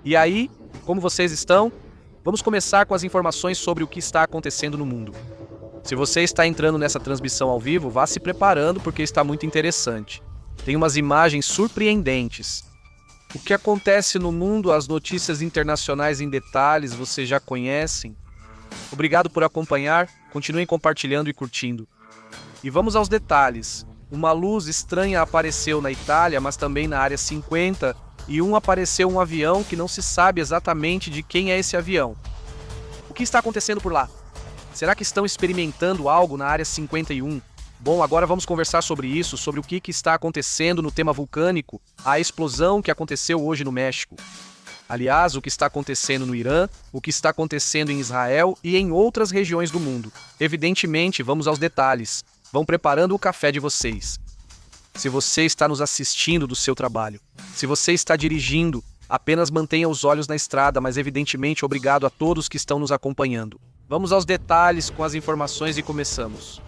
E aí, como vocês estão? Vamos começar com as informações sobre o que está acontecendo no mundo. Se você está entrando nessa transmissão ao vivo, vá se preparando porque está muito interessante. Tem umas imagens surpreendentes. O que acontece no mundo, as notícias internacionais em detalhes, vocês já conhecem. Obrigado por acompanhar, continuem compartilhando e curtindo. E vamos aos detalhes. Uma luz estranha apareceu na Itália, mas também na área 50, e apareceu um avião que não se sabe exatamente de quem é esse avião. O que está acontecendo por lá? Será que estão experimentando algo na área 51? Bom, agora vamos conversar sobre isso, sobre o que está acontecendo no tema vulcânico, a explosão que aconteceu hoje no México. Aliás, o que está acontecendo no Irã, o que está acontecendo em Israel e em outras regiões do mundo. Evidentemente, vamos aos detalhes. Vão preparando o café de vocês. Se você está nos assistindo do seu trabalho, se você está dirigindo, apenas mantenha os olhos na estrada, mas evidentemente obrigado a todos que estão nos acompanhando. Vamos aos detalhes com as informações e começamos.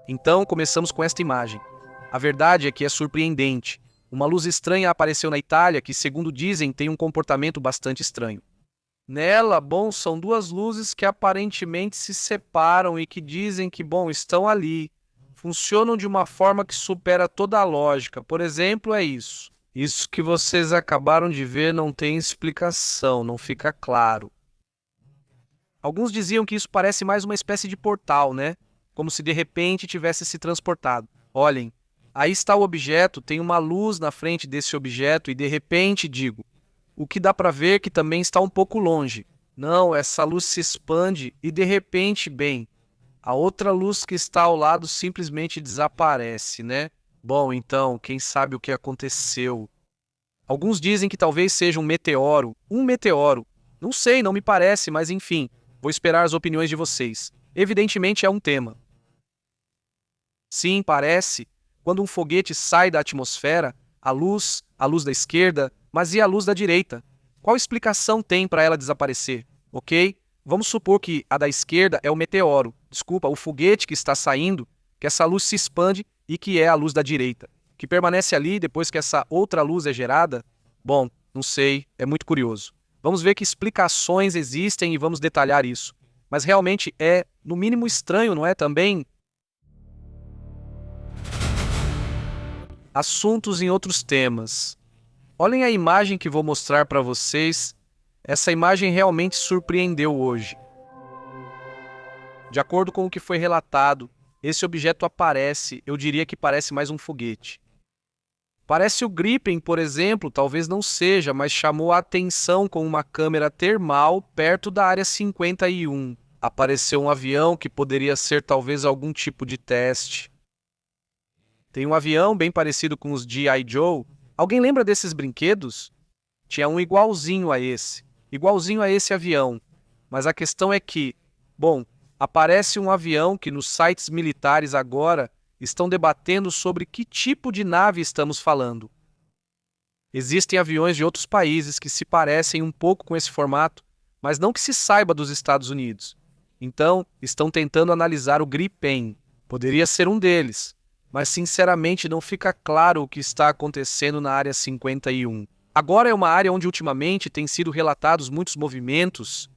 Então, começamos com esta imagem. A verdade é que é surpreendente. Uma luz estranha apareceu na Itália que, segundo dizem, tem um comportamento bastante estranho. Nela, são duas luzes que aparentemente se separam e que dizem que, estão ali. Funcionam de uma forma que supera toda a lógica. Por exemplo, é isso. Isso que vocês acabaram de ver não tem explicação, não fica claro. Alguns diziam que isso parece mais uma espécie de portal, né? Como se de repente tivesse se transportado. Olhem, aí está o objeto, tem uma luz na frente desse objeto e de repente, o que dá para ver que também está um pouco longe. Não, essa luz se expande e de repente, a outra luz que está ao lado simplesmente desaparece, né? Bom, então, quem sabe o que aconteceu? Alguns dizem que talvez seja um meteoro. Um meteoro. Não sei, não me parece, mas enfim, vou esperar as opiniões de vocês. Evidentemente é um tema. Sim, parece. Quando um foguete sai da atmosfera, a luz da esquerda, mas e a luz da direita? Qual explicação tem para ela desaparecer? Ok? Vamos supor que a da esquerda é o meteoro, o foguete que está saindo, que essa luz se expande e que é a luz da direita, que permanece ali depois que essa outra luz é gerada? Bom, não sei, é muito curioso. Vamos ver que explicações existem e vamos detalhar isso. Mas realmente é, no mínimo, estranho, não é também? Assuntos em outros temas. Olhem a imagem que vou mostrar para vocês. Essa imagem realmente surpreendeu hoje. De acordo com o que foi relatado, esse objeto aparece, eu diria que parece mais um foguete. Parece o Gripen, por exemplo, talvez não seja, mas chamou a atenção com uma câmera termal perto da área 51. Apareceu um avião que poderia ser talvez algum tipo de teste. Tem um avião bem parecido com os G.I. Joe. Alguém lembra desses brinquedos? Tinha um igualzinho a esse avião. Mas a questão é que, aparece um avião que nos sites militares agora estão debatendo sobre que tipo de nave estamos falando. Existem aviões de outros países que se parecem um pouco com esse formato, mas não que se saiba dos Estados Unidos. Então, estão tentando analisar o Gripen. Poderia ser um deles, mas sinceramente não fica claro o que está acontecendo na área 51. Agora é uma área onde ultimamente têm sido relatados muitos movimentos.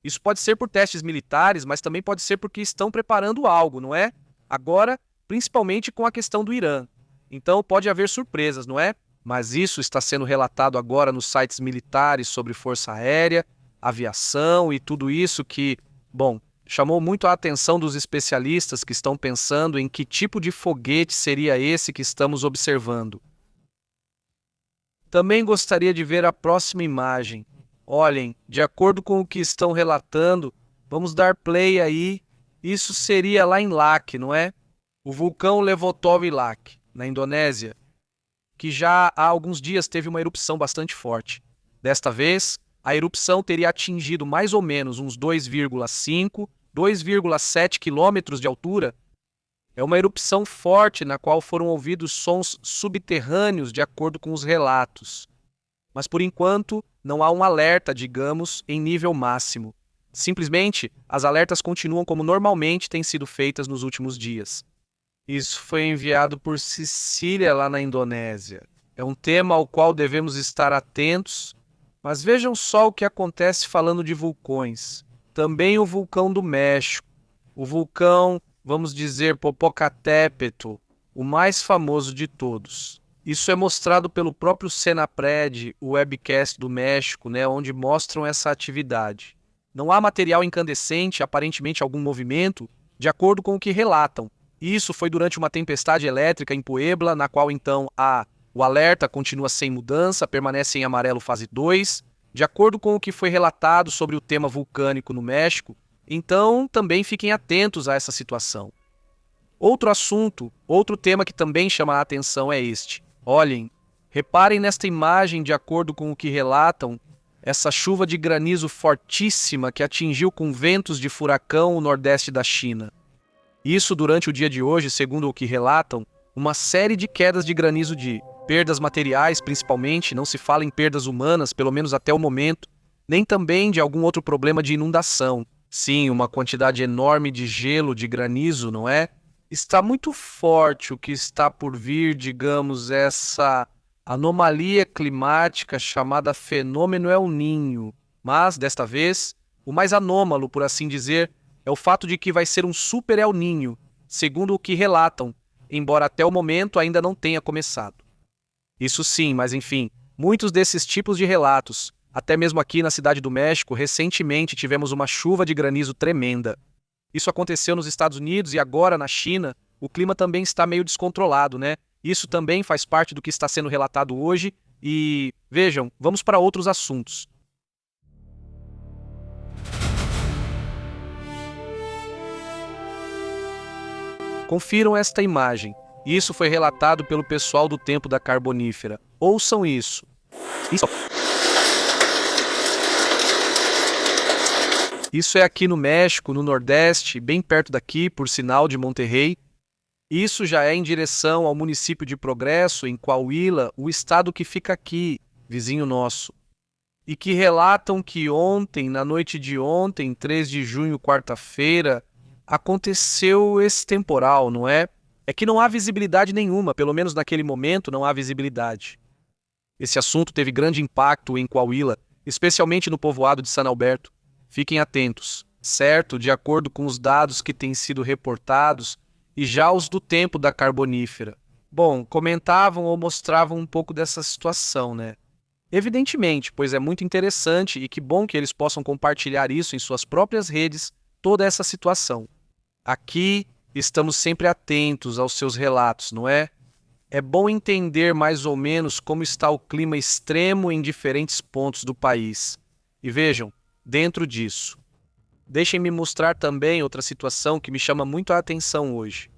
Isso pode ser por testes militares, mas também pode ser porque estão preparando algo, não é? Agora, principalmente com a questão do Irã. Então pode haver surpresas, não é? Mas isso está sendo relatado agora nos sites militares sobre força aérea, aviação e tudo isso que, chamou muito a atenção dos especialistas que estão pensando em que tipo de foguete seria esse que estamos observando. Também gostaria de ver a próxima imagem. Olhem, de acordo com o que estão relatando, vamos dar play aí. Isso seria lá em Lak, não é? O vulcão Levotov Lak, na Indonésia, que já há alguns dias teve uma erupção bastante forte. Desta vez, a erupção teria atingido mais ou menos uns 2,5, 2,7 quilômetros de altura. É uma erupção forte na qual foram ouvidos sons subterrâneos de acordo com os relatos. Mas por enquanto, não há um alerta, digamos, em nível máximo. Simplesmente, as alertas continuam como normalmente têm sido feitas nos últimos dias. Isso foi enviado por Cecília lá na Indonésia. É um tema ao qual devemos estar atentos, mas vejam só o que acontece falando de vulcões. Também o vulcão do México, o vulcão, vamos dizer, Popocatépetl, o mais famoso de todos. Isso é mostrado pelo próprio Senapred, o webcast do México, né, onde mostram essa atividade. Não há material incandescente, aparentemente algum movimento, de acordo com o que relatam. Isso foi durante uma tempestade elétrica em Puebla, na qual então o alerta continua sem mudança, permanece em amarelo fase 2, de acordo com o que foi relatado sobre o tema vulcânico no México. Então também fiquem atentos a essa situação. Outro assunto, outro tema que também chama a atenção é este. Olhem, reparem nesta imagem de acordo com o que relatam, essa chuva de granizo fortíssima que atingiu com ventos de furacão o nordeste da China. Isso durante o dia de hoje, segundo o que relatam, uma série de quedas de granizo de perdas materiais, principalmente, não se fala em perdas humanas, pelo menos até o momento, nem também de algum outro problema de inundação. Sim, uma quantidade enorme de gelo, de granizo, não é? Está muito forte o que está por vir, digamos, essa anomalia climática chamada fenômeno El Niño. Mas, desta vez, o mais anômalo, por assim dizer, é o fato de que vai ser um super El Niño, segundo o que relatam, embora até o momento ainda não tenha começado. Isso sim, mas enfim, muitos desses tipos de relatos, até mesmo aqui na Cidade do México, recentemente tivemos uma chuva de granizo tremenda. Isso aconteceu nos Estados Unidos e agora na China, o clima também está meio descontrolado, né? Isso também faz parte do que está sendo relatado hoje e, vejam, vamos para outros assuntos. Confiram esta imagem. Isso foi relatado pelo pessoal do tempo da Carbonífera. Ouçam isso. Isso é aqui no México, no Nordeste, bem perto daqui, por sinal de Monterrey. Isso já é em direção ao município de Progresso, em Coahuila, o estado que fica aqui, vizinho nosso. E que relatam que ontem, na noite de ontem, 3 de junho, quarta-feira, aconteceu esse temporal, não é? É que não há visibilidade nenhuma, pelo menos naquele momento não há visibilidade. Esse assunto teve grande impacto em Coahuila, especialmente no povoado de San Alberto. Fiquem atentos, certo? De acordo com os dados que têm sido reportados e já os do tempo da Carbonífera. Bom, comentavam ou mostravam um pouco dessa situação, né? Evidentemente, pois é muito interessante e que bom que eles possam compartilhar isso em suas próprias redes, toda essa situação. Aqui estamos sempre atentos aos seus relatos, não é? É bom entender mais ou menos como está o clima extremo em diferentes pontos do país. E vejam, dentro disso, deixem-me mostrar também outra situação que me chama muito a atenção hoje.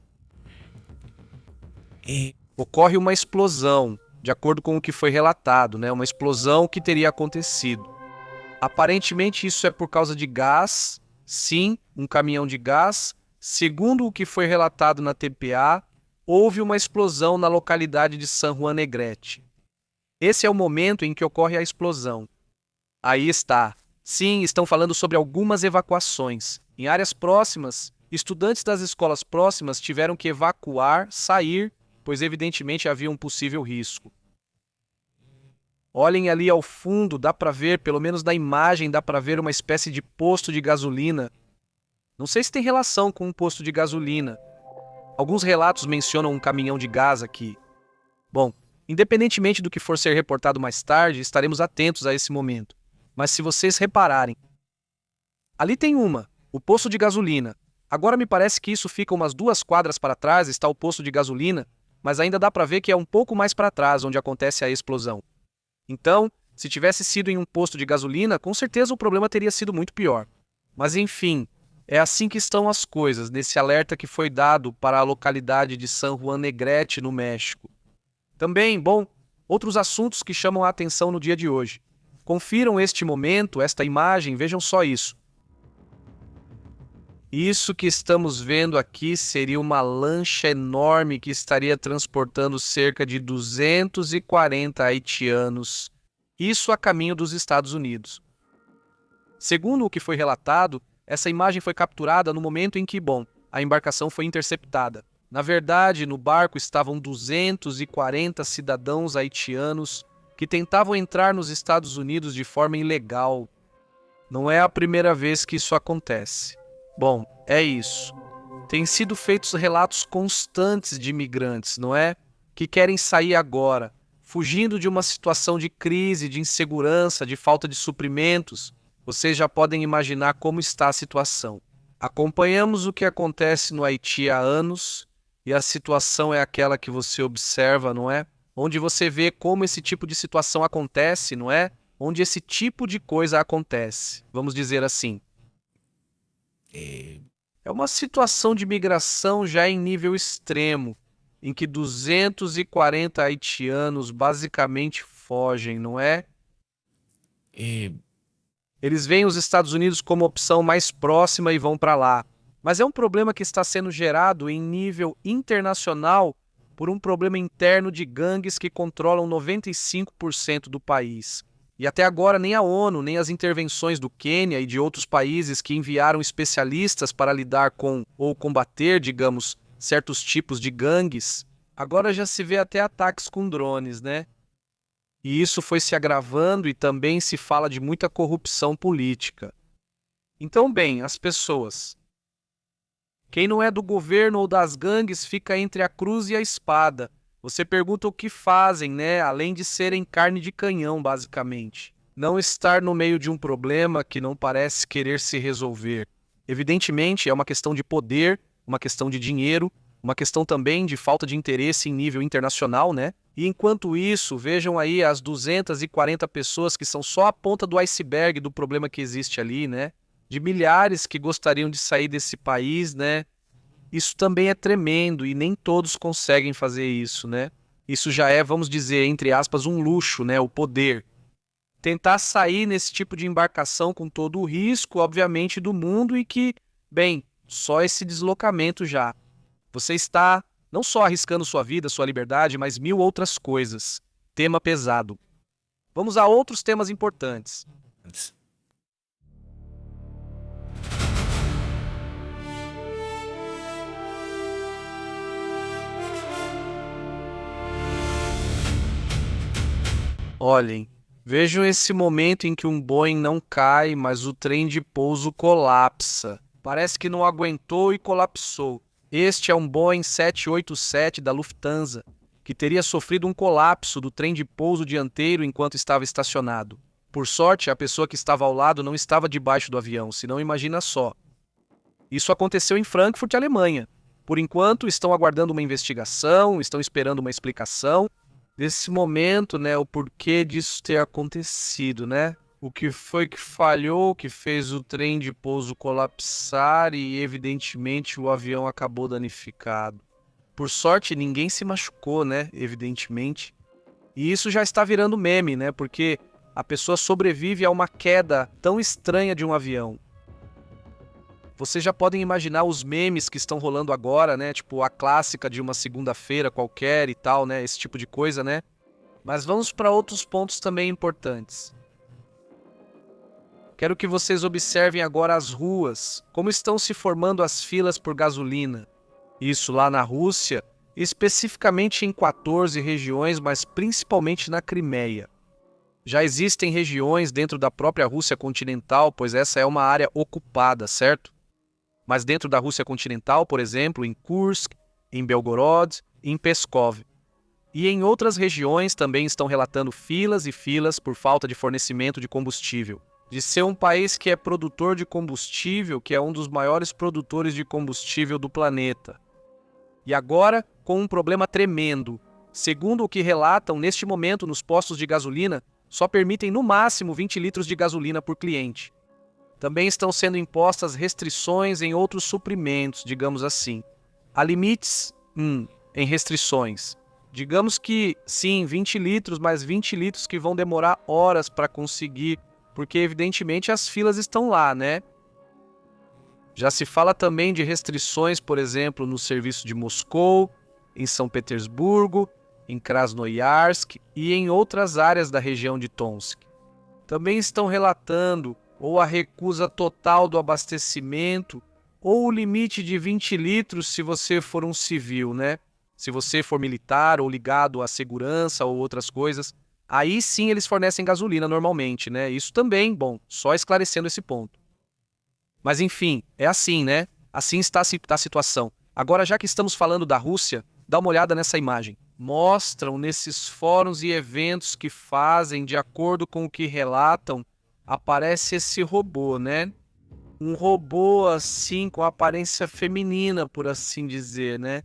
Ocorre uma explosão, de acordo com o que foi relatado, né? Uma explosão que teria acontecido. Aparentemente isso é por causa de gás, sim, um caminhão de gás. Segundo o que foi relatado na TPA, houve uma explosão na localidade de San Juan Negrete. Esse é o momento em que ocorre a explosão. Aí está. Sim, estão falando sobre algumas evacuações. Em áreas próximas, estudantes das escolas próximas tiveram que evacuar, sair, pois evidentemente havia um possível risco. Olhem ali ao fundo, dá para ver, pelo menos na imagem, dá para ver uma espécie de posto de gasolina. Não sei se tem relação com um posto de gasolina. Alguns relatos mencionam um caminhão de gás aqui. Bom, independentemente do que for ser reportado mais tarde, estaremos atentos a esse momento. Mas se vocês repararem, ali tem o posto de gasolina. Agora me parece que isso fica umas 2 quadras para trás, está o posto de gasolina, mas ainda dá para ver que é um pouco mais para trás onde acontece a explosão. Então, se tivesse sido em um posto de gasolina, com certeza o problema teria sido muito pior. Mas enfim, é assim que estão as coisas, nesse alerta que foi dado para a localidade de San Juan Negrete, no México. Também, bom, outros assuntos que chamam a atenção no dia de hoje. Confiram este momento, esta imagem, vejam só isso. Isso que estamos vendo aqui seria uma lancha enorme que estaria transportando cerca de 240 haitianos, isso a caminho dos Estados Unidos. Segundo o que foi relatado, essa imagem foi capturada no momento em que, a embarcação foi interceptada. Na verdade, no barco estavam 240 cidadãos haitianos que tentavam entrar nos Estados Unidos de forma ilegal. Não é a primeira vez que isso acontece. Bom, é isso. Têm sido feitos relatos constantes de imigrantes, não é? Que querem sair agora, fugindo de uma situação de crise, de insegurança, de falta de suprimentos. Vocês já podem imaginar como está a situação. Acompanhamos o que acontece no Haiti há anos e a situação é aquela que você observa, não é? Onde você vê como esse tipo de situação acontece, não é? Onde esse tipo de coisa acontece, vamos dizer assim. É uma situação de migração já em nível extremo, em que 240 haitianos basicamente fogem, não é? Eles veem os Estados Unidos como opção mais próxima e vão para lá. Mas é um problema que está sendo gerado em nível internacional por um problema interno de gangues que controlam 95% do país. E até agora nem a ONU, nem as intervenções do Quênia e de outros países que enviaram especialistas para lidar com ou combater, digamos, certos tipos de gangues, agora já se vê até ataques com drones, né? E isso foi se agravando e também se fala de muita corrupção política. Então, bem, as pessoas. Quem não é do governo ou das gangues fica entre a cruz e a espada. Você pergunta o que fazem, né? Além de serem carne de canhão, basicamente. Não estar no meio de um problema que não parece querer se resolver. Evidentemente, é uma questão de poder, uma questão de dinheiro, uma questão também de falta de interesse em nível internacional, né? E enquanto isso, vejam aí as 240 pessoas que são só a ponta do iceberg do problema que existe ali, né? De milhares que gostariam de sair desse país, né? Isso também é tremendo e nem todos conseguem fazer isso, né? Isso já é, vamos dizer, entre aspas, um luxo, né? O poder. Tentar sair nesse tipo de embarcação com todo o risco, obviamente, do mundo e que, bem, só esse deslocamento já. Você está não só arriscando sua vida, sua liberdade, mas mil outras coisas. Tema pesado. Vamos a outros temas importantes. Olhem, vejam esse momento em que um Boeing não cai, mas o trem de pouso colapsa. Parece que não aguentou e colapsou. Este é um Boeing 787 da Lufthansa, que teria sofrido um colapso do trem de pouso dianteiro enquanto estava estacionado. Por sorte, a pessoa que estava ao lado não estava debaixo do avião, senão imagina só. Isso aconteceu em Frankfurt, Alemanha. Por enquanto, estão aguardando uma investigação, estão esperando uma explicação desse momento, né, o porquê disso ter acontecido, né? O que foi que falhou, que fez o trem de pouso colapsar e, evidentemente, o avião acabou danificado. Por sorte, ninguém se machucou, né, evidentemente. E isso já está virando meme, né, porque a pessoa sobrevive a uma queda tão estranha de um avião. Vocês já podem imaginar os memes que estão rolando agora, né? Tipo, a clássica de uma segunda-feira qualquer e tal, né? Esse tipo de coisa, né? Mas vamos para outros pontos também importantes. Quero que vocês observem agora as ruas, como estão se formando as filas por gasolina. Isso lá na Rússia, especificamente em 14 regiões, mas principalmente na Crimeia. Já existem regiões dentro da própria Rússia continental, pois essa é uma área ocupada, certo? Mas dentro da Rússia continental, por exemplo, em Kursk, em Belgorod e em Pskov. E em outras regiões também estão relatando filas e filas por falta de fornecimento de combustível. De ser um país que é produtor de combustível, que é um dos maiores produtores de combustível do planeta. E agora, com um problema tremendo. Segundo o que relatam, neste momento, nos postos de gasolina, só permitem no máximo 20 litros de gasolina por cliente. Também estão sendo impostas restrições em outros suprimentos, digamos assim. Há limites em restrições. Digamos que, sim, 20 litros, mas 20 litros que vão demorar horas para conseguir, porque evidentemente as filas estão lá, né? Já se fala também de restrições, por exemplo, no serviço de Moscou, em São Petersburgo, em Krasnoyarsk e em outras áreas da região de Tomsk. Também estão relatando ou a recusa total do abastecimento, ou o limite de 20 litros se você for um civil, né? Se você for militar ou ligado à segurança ou outras coisas, aí sim eles fornecem gasolina normalmente, né? Isso também, bom, só esclarecendo esse ponto. Mas enfim, é assim, né? Assim está a situação. Agora, já que estamos falando da Rússia, dá uma olhada nessa imagem. Mostram nesses fóruns e eventos que fazem, de acordo com o que relatam, aparece esse robô, né? Um robô assim, com aparência feminina, por assim dizer, né?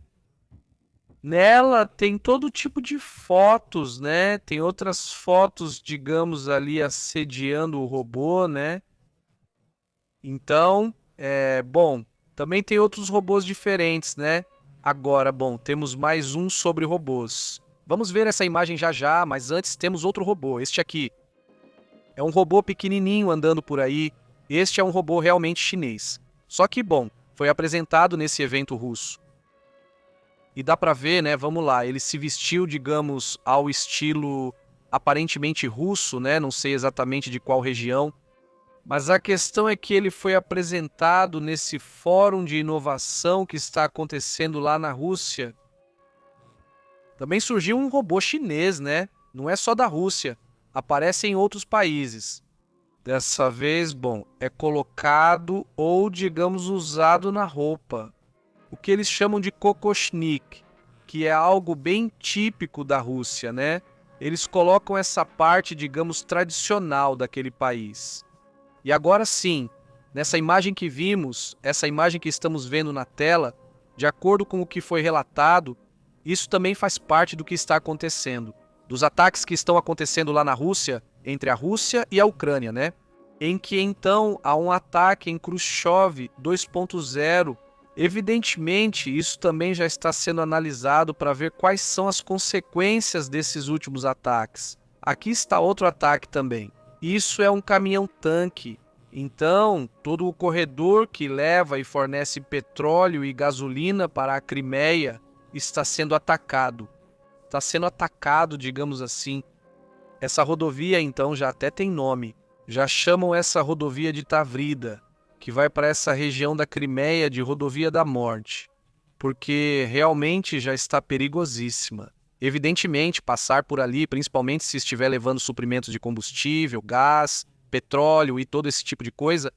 Nela tem todo tipo de fotos, né? Tem outras fotos, digamos, ali assediando o robô, né? Então, bom, também tem outros robôs diferentes, né? Agora, bom, temos mais um sobre robôs. Vamos ver essa imagem já já, mas antes temos outro robô, este aqui. É um robô pequenininho andando por aí. Este é um robô realmente chinês. Só que, bom, foi apresentado nesse evento russo. E dá pra ver, né? Vamos lá, ele se vestiu, digamos, ao estilo aparentemente russo, né? Não sei exatamente de qual região. Mas a questão é que ele foi apresentado nesse fórum de inovação que está acontecendo lá na Rússia. Também surgiu um robô chinês, né? Não é só da Rússia, aparece em outros países. Dessa vez, bom, é colocado ou, digamos, usado na roupa. O que eles chamam de kokoshnik, que é algo bem típico da Rússia, né? Eles colocam essa parte, digamos, tradicional daquele país. E agora sim, nessa imagem que vimos, essa imagem que estamos vendo na tela, de acordo com o que foi relatado, isso também faz parte do que está acontecendo. Dos ataques que estão acontecendo lá na Rússia, entre a Rússia e a Ucrânia, né? Em que então há um ataque em Khrushchev 2.0. Evidentemente, isso também já está sendo analisado para ver quais são as consequências desses últimos ataques. Aqui está outro ataque também. Isso é um caminhão-tanque. Então, todo o corredor que leva e fornece petróleo e gasolina para a Crimeia está sendo atacado. Está sendo atacado, digamos assim. Essa rodovia, então, já até tem nome. Já chamam essa rodovia de Tavrida, que vai para essa região da Crimeia de Rodovia da Morte, porque realmente já está perigosíssima. Evidentemente, passar por ali, principalmente se estiver levando suprimentos de combustível, gás, petróleo e todo esse tipo de coisa.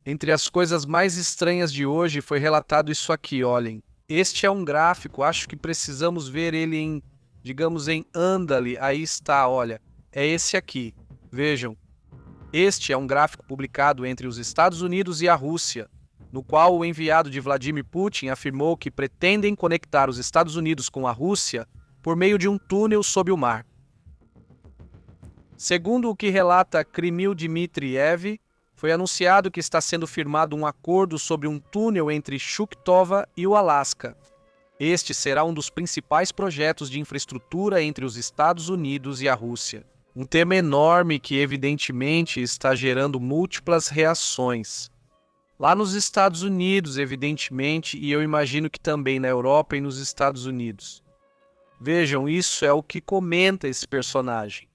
Entre as coisas mais estranhas de hoje foi relatado isso aqui, olhem. Este é um gráfico, acho que precisamos ver ele em, digamos, em Andali. Aí está, olha, é esse aqui. Vejam, este é um gráfico publicado entre os Estados Unidos e a Rússia, no qual o enviado de Vladimir Putin afirmou que pretendem conectar os Estados Unidos com a Rússia por meio de um túnel sob o mar. Segundo o que relata Kirill Dmitriev, foi anunciado que está sendo firmado um acordo sobre um túnel entre Chuktova e o Alasca. Este será um dos principais projetos de infraestrutura entre os Estados Unidos e a Rússia. Um tema enorme que, evidentemente, está gerando múltiplas reações. Lá nos Estados Unidos, evidentemente, e eu imagino que também na Europa e nos Estados Unidos. Vejam, isso é o que comenta esse personagem.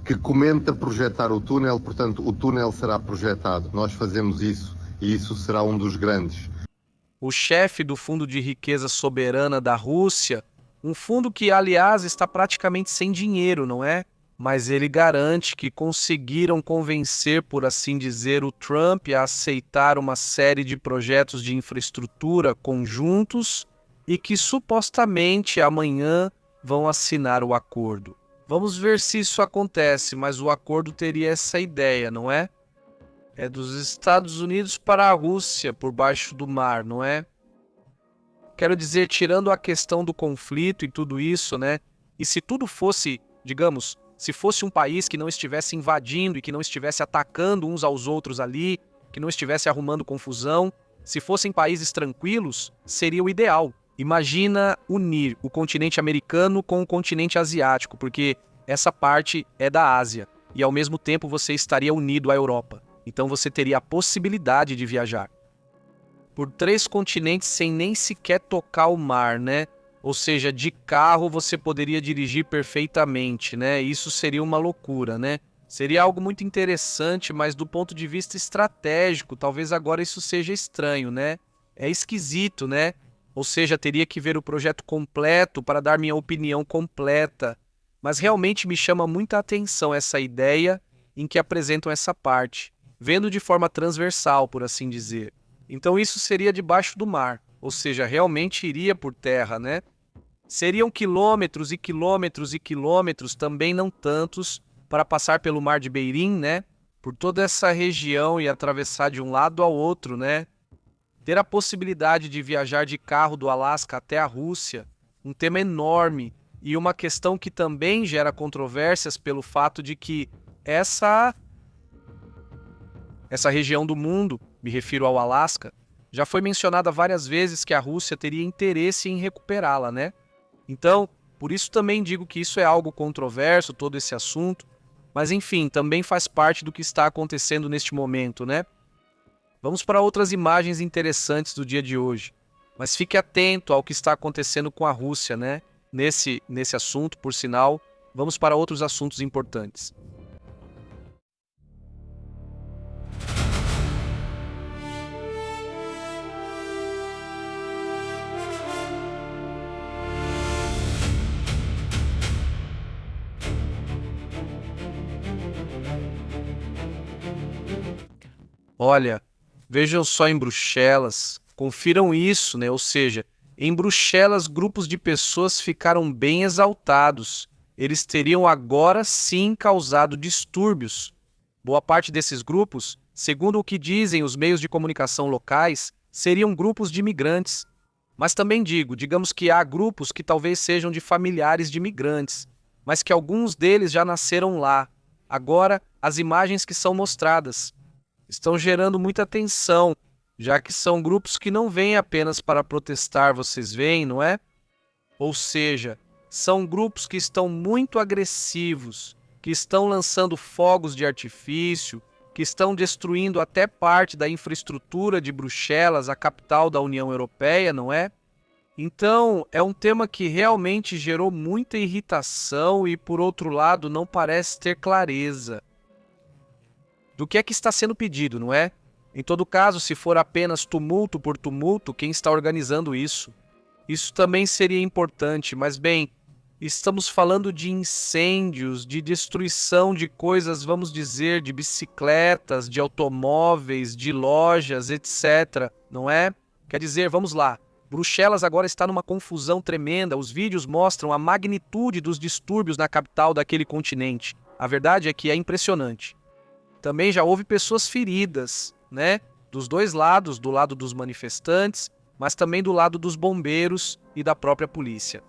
Que comenta projetar o túnel, portanto, o túnel será projetado. Nós fazemos isso e isso será um dos grandes. O chefe do Fundo de Riqueza Soberana da Rússia, um fundo que, aliás, está praticamente sem dinheiro, não é? Mas ele garante que conseguiram convencer, por assim dizer, o Trump a aceitar uma série de projetos de infraestrutura conjuntos e que supostamente amanhã vão assinar o acordo. Vamos ver se isso acontece, mas o acordo teria essa ideia, não é? É dos Estados Unidos para a Rússia, por baixo do mar, não é? Quero dizer, tirando a questão do conflito e tudo isso, né? E se tudo fosse, digamos, se fosse um país que não estivesse invadindo e que não estivesse atacando uns aos outros ali, que não estivesse arrumando confusão, se fossem países tranquilos, seria o ideal. Imagina unir o continente americano com o continente asiático, porque essa parte é da Ásia, e ao mesmo tempo você estaria unido à Europa. Então você teria a possibilidade de viajar por 3 continentes sem nem sequer tocar o mar, né? Ou seja, de carro você poderia dirigir perfeitamente, né? Isso seria uma loucura, né? Seria algo muito interessante, mas do ponto de vista estratégico, talvez agora isso seja estranho, né? é esquisito, né? Ou seja, teria que ver o projeto completo para dar minha opinião completa. Mas realmente me chama muita atenção essa ideia em que apresentam essa parte, vendo de forma transversal, por assim dizer. Então isso seria debaixo do mar, ou seja, realmente iria por terra, né? Seriam quilômetros e quilômetros e quilômetros, também não tantos, para passar pelo Mar de Beirim, né? Por toda essa região e atravessar de um lado ao outro, né? Ter a possibilidade de viajar de carro do Alasca até a Rússia, um tema enorme e uma questão que também gera controvérsias pelo fato de que essa região do mundo, me refiro ao Alasca, já foi mencionada várias vezes que a Rússia teria interesse em recuperá-la, né? Então, por isso também digo que isso é algo controverso, todo esse assunto, mas enfim, também faz parte do que está acontecendo neste momento, né? Vamos para outras imagens interessantes do dia de hoje, mas fique atento ao que está acontecendo com a Rússia, né? Nesse assunto, por sinal, vamos para outros assuntos importantes. Olha, vejam só em Bruxelas, confiram isso, né? Ou seja, em Bruxelas, grupos de pessoas ficaram bem exaltados. Eles teriam agora sim causado distúrbios. Boa parte desses grupos, segundo o que dizem os meios de comunicação locais, seriam grupos de imigrantes. Mas também digamos que há grupos que talvez sejam de familiares de imigrantes, mas que alguns deles já nasceram lá. Agora, as imagens que são mostradas estão gerando muita tensão, já que são grupos que não vêm apenas para protestar, vocês veem, não é? Ou seja, são grupos que estão muito agressivos, que estão lançando fogos de artifício, que estão destruindo até parte da infraestrutura de Bruxelas, a capital da União Europeia, não é? Então, é um tema que realmente gerou muita irritação e, por outro lado, não parece ter clareza do que é que está sendo pedido, não é? Em todo caso, se for apenas tumulto por tumulto, quem está organizando isso? Isso também seria importante, mas bem, estamos falando de incêndios, de destruição de coisas, vamos dizer, de bicicletas, de automóveis, de lojas, etc., não é? Quer dizer, vamos lá, Bruxelas agora está numa confusão tremenda, os vídeos mostram a magnitude dos distúrbios na capital daquele continente. A verdade é que é impressionante. Também já houve pessoas feridas, né? Dos dois lados, do lado dos manifestantes, mas também do lado dos bombeiros e da própria polícia.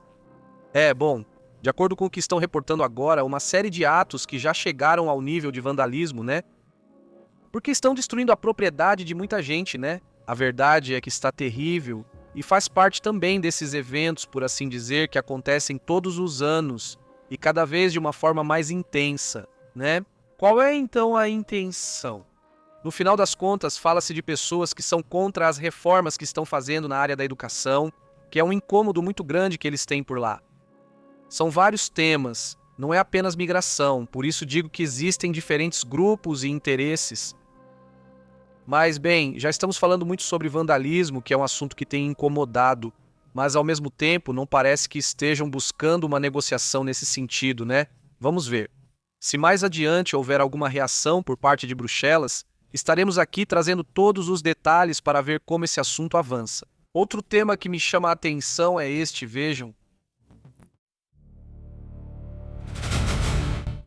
Bom, de acordo com o que estão reportando agora, uma série de atos que já chegaram ao nível de vandalismo, né? Porque estão destruindo a propriedade de muita gente, né? A verdade é que está terrível e faz parte também desses eventos, por assim dizer, que acontecem todos os anos e cada vez de uma forma mais intensa, né? Qual é então a intenção? No final das contas, fala-se de pessoas que são contra as reformas que estão fazendo na área da educação, que é um incômodo muito grande que eles têm por lá. São vários temas, não é apenas migração, por isso digo que existem diferentes grupos e interesses. Mas, bem, já estamos falando muito sobre vandalismo, que é um assunto que tem incomodado, mas ao mesmo tempo não parece que estejam buscando uma negociação nesse sentido, né? Vamos ver. Se mais adiante houver alguma reação por parte de Bruxelas, estaremos aqui trazendo todos os detalhes para ver como esse assunto avança. Outro tema que me chama a atenção é este, vejam.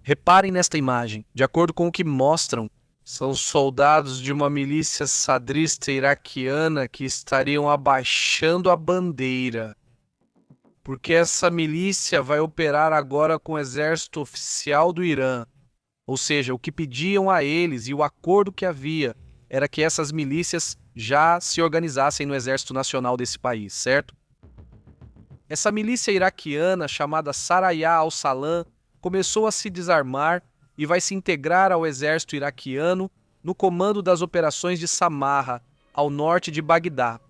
Reparem nesta imagem. De acordo com o que mostram, são soldados de uma milícia sadrista iraquiana que estariam abaixando a bandeira. Porque essa milícia vai operar agora com o exército oficial do Irã. Ou seja, o que pediam a eles e o acordo que havia era que essas milícias já se organizassem no exército nacional desse país, certo? Essa milícia iraquiana, chamada Saraya al-Salam, começou a se desarmar e vai se integrar ao exército iraquiano no comando das operações de Samarra, ao norte de Bagdá.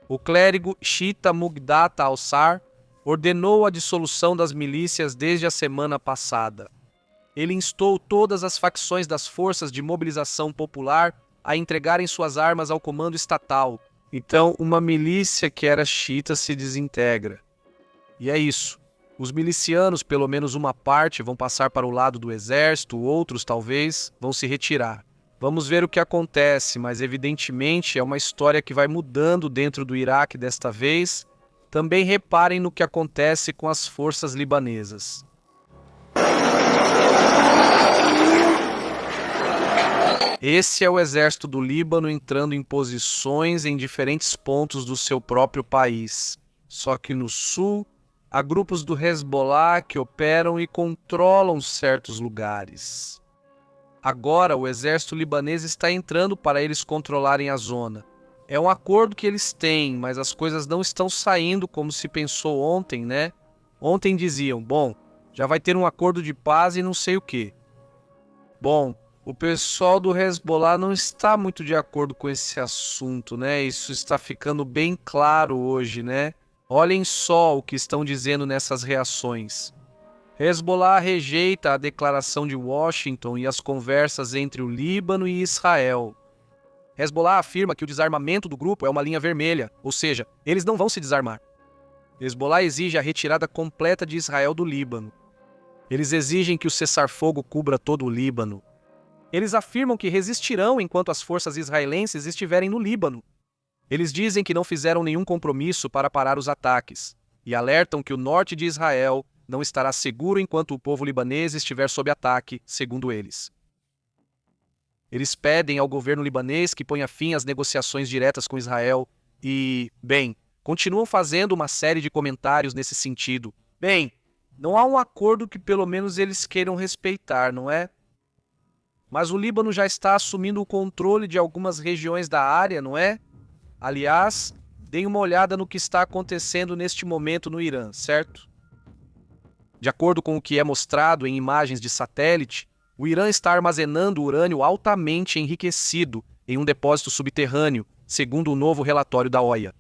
O clérigo xiita Muqtada al-Sadr ordenou a dissolução das milícias desde a semana passada. Ele instou todas as facções das forças de mobilização popular a entregarem suas armas ao comando estatal Então, uma milícia que era xiita se desintegra. E é isso. Os milicianos, pelo menos uma parte, vão passar para o lado do exército, outros, talvez, vão se retirar. Vamos ver o que acontece, mas evidentemente é uma história que vai mudando dentro do Iraque desta vez. Também reparem no que acontece com as forças libanesas. Esse é o exército do Líbano entrando em posições em diferentes pontos do seu próprio país. Só que no sul, há grupos do Hezbollah que operam e controlam certos lugares. Agora, o exército libanês está entrando para eles controlarem a zona. É um acordo que eles têm, mas as coisas não estão saindo como se pensou ontem, né? Ontem diziam, bom, já vai ter um acordo de paz e não sei o quê. Bom, o pessoal do Hezbollah não está muito de acordo com esse assunto, né? Isso está ficando bem claro hoje, né? Olhem só o que estão dizendo nessas reações. Hezbollah rejeita a declaração de Washington e as conversas entre o Líbano e Israel. Hezbollah afirma que o desarmamento do grupo é uma linha vermelha, ou seja, eles não vão se desarmar. Hezbollah exige a retirada completa de Israel do Líbano. Eles exigem que o cessar-fogo cubra todo o Líbano. Eles afirmam que resistirão enquanto as forças israelenses estiverem no Líbano. Eles dizem que não fizeram nenhum compromisso para parar os ataques e alertam que o norte de Israel não estará seguro enquanto o povo libanês estiver sob ataque, segundo eles. Eles pedem ao governo libanês que ponha fim às negociações diretas com Israel e, bem, continuam fazendo uma série de comentários nesse sentido. Bem, não há um acordo que pelo menos eles queiram respeitar, não é? Mas o Líbano já está assumindo o controle de algumas regiões da área, não é? Aliás, deem uma olhada no que está acontecendo neste momento no Irã, certo? De acordo com o que é mostrado em imagens de satélite, o Irã está armazenando urânio altamente enriquecido em um depósito subterrâneo, segundo o novo relatório da OIA.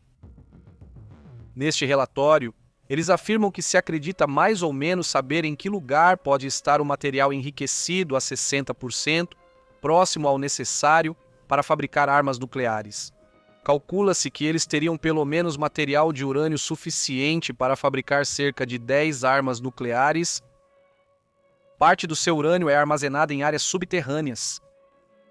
Neste relatório, eles afirmam que se acredita mais ou menos saber em que lugar pode estar o material enriquecido a 60%, próximo ao necessário para fabricar armas nucleares. Calcula-se que eles teriam pelo menos material de urânio suficiente para fabricar cerca de 10 armas nucleares. Parte do seu urânio é armazenada em áreas subterrâneas.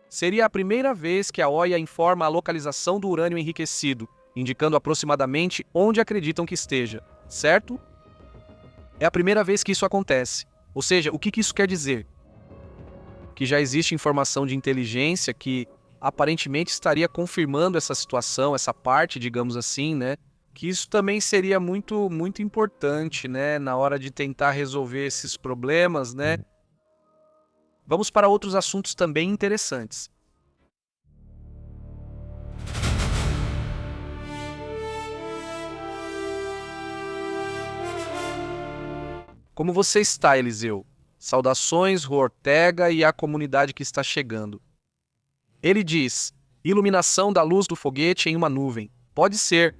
Seria a primeira vez que a OIA informa a localização do urânio enriquecido, indicando aproximadamente onde acreditam que esteja, certo? É a primeira vez que isso acontece. Ou seja, o que isso quer dizer? Que já existe informação de inteligência que aparentemente estaria confirmando essa situação, essa parte, digamos assim, né? Que isso também seria muito importante, né, na hora de tentar resolver esses problemas, né? Vamos para outros assuntos também interessantes. Como você está, Eliseu? Saudações, Rô Ortega e a comunidade que está chegando. Ele diz, iluminação da luz do foguete em uma nuvem. Pode ser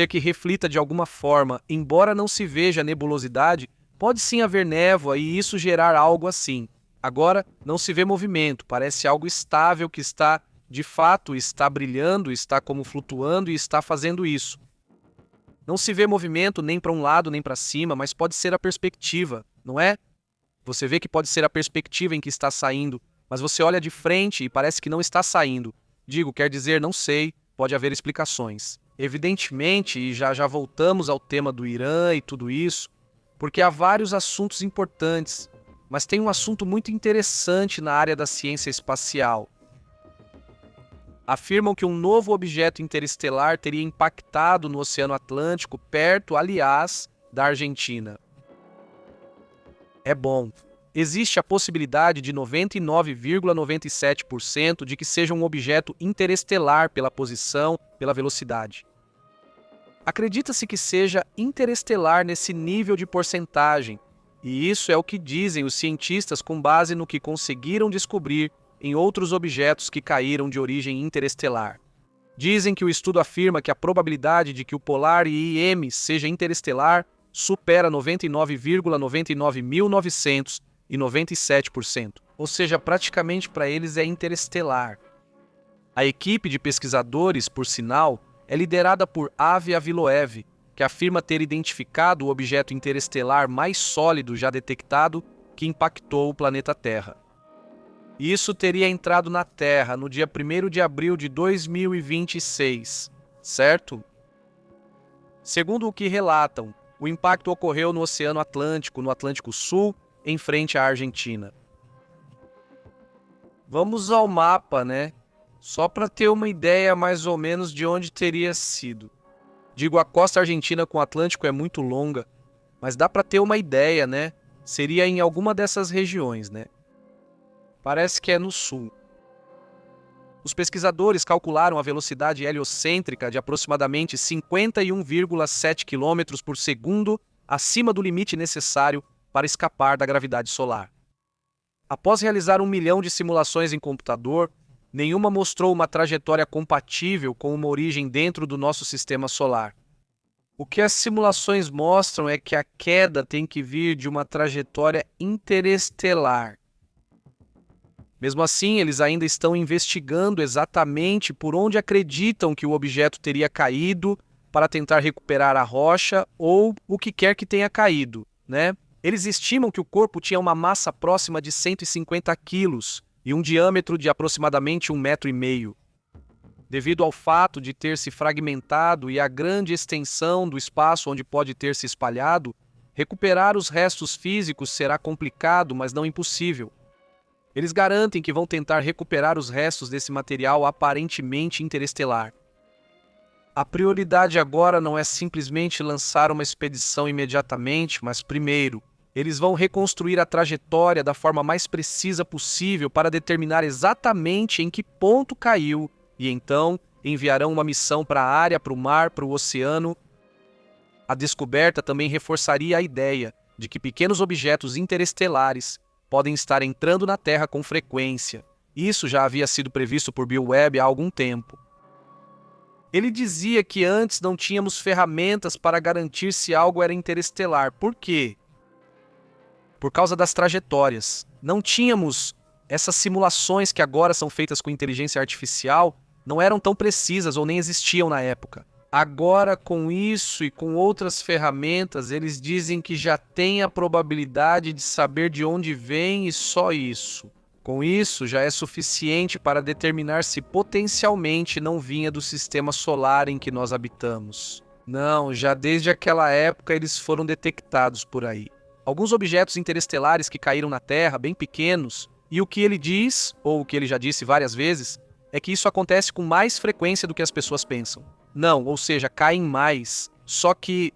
que reflita de alguma forma, embora não se veja nebulosidade, pode sim haver névoa e isso gerar algo assim. Agora, não se vê movimento, parece algo estável que está, de fato, está brilhando, está como flutuando e está fazendo isso. Não se vê movimento nem para um lado nem para cima, mas pode ser a perspectiva, não é? Você vê que pode ser a perspectiva em que está saindo, mas você olha de frente e parece que não está saindo. Digo, quer dizer, não sei, pode haver explicações. Evidentemente, e já voltamos ao tema do Irã e tudo isso, porque há vários assuntos importantes, mas tem um assunto muito interessante na área da ciência espacial. Afirmam que um novo objeto interestelar teria impactado no Oceano Atlântico, perto, aliás, da Argentina. É bom. Existe a possibilidade de 99,97% de que seja um objeto interestelar pela posição, pela velocidade. Acredita-se que seja interestelar nesse nível de porcentagem, e isso é o que dizem os cientistas com base no que conseguiram descobrir em outros objetos que caíram de origem interestelar. Dizem que o estudo afirma que a probabilidade de que o Polar IM seja interestelar supera 99,99.997%, ou seja, praticamente para eles é interestelar. A equipe de pesquisadores, por sinal, é liderada por Avi Aviloev, que afirma ter identificado o objeto interestelar mais sólido já detectado que impactou o planeta Terra. Isso teria entrado na Terra no dia 1º de abril de 2026, certo? Segundo o que relatam, o impacto ocorreu no Oceano Atlântico, no Atlântico Sul, em frente à Argentina. Vamos ao mapa, né? Só para ter uma ideia mais ou menos de onde teria sido. Digo, a costa argentina com o Atlântico é muito longa, mas dá para ter uma ideia, né? Seria em alguma dessas regiões, né? Parece que é no sul. Os pesquisadores calcularam a velocidade heliocêntrica de aproximadamente 51,7 km por segundo acima do limite necessário para escapar da gravidade solar. Após realizar 1 milhão de simulações em computador, nenhuma mostrou uma trajetória compatível com uma origem dentro do nosso sistema solar. O que as simulações mostram é que a queda tem que vir de uma trajetória interestelar. Mesmo assim, eles ainda estão investigando exatamente por onde acreditam que o objeto teria caído para tentar recuperar a rocha ou o que quer que tenha caído, né? Eles estimam que o corpo tinha uma massa próxima de 150 quilos e um diâmetro de aproximadamente 1,5 metro. Devido ao fato de ter se fragmentado e à grande extensão do espaço onde pode ter se espalhado, recuperar os restos físicos será complicado, mas não impossível. Eles garantem que vão tentar recuperar os restos desse material aparentemente interestelar. A prioridade agora não é simplesmente lançar uma expedição imediatamente, mas primeiro, eles vão reconstruir a trajetória da forma mais precisa possível para determinar exatamente em que ponto caiu e então enviarão uma missão para a área, para o mar, para o oceano. A descoberta também reforçaria a ideia de que pequenos objetos interestelares podem estar entrando na Terra com frequência. Isso já havia sido previsto por Bill Webb há algum tempo. Ele dizia que antes não tínhamos ferramentas para garantir se algo era interestelar. Por quê? Por causa das trajetórias. Não tínhamos essas simulações que agora são feitas com inteligência artificial, não eram tão precisas ou nem existiam na época. Agora, com isso e com outras ferramentas, eles dizem que já tem a probabilidade de saber de onde vem e só isso. Com isso, já é suficiente para determinar se potencialmente não vinha do sistema solar em que nós habitamos. Não, já desde aquela época eles foram detectados por aí. Alguns objetos interestelares que caíram na Terra, bem pequenos, e o que ele diz, ou o que ele já disse várias vezes, é que isso acontece com mais frequência do que as pessoas pensam. Não, ou seja, caem mais. Só que...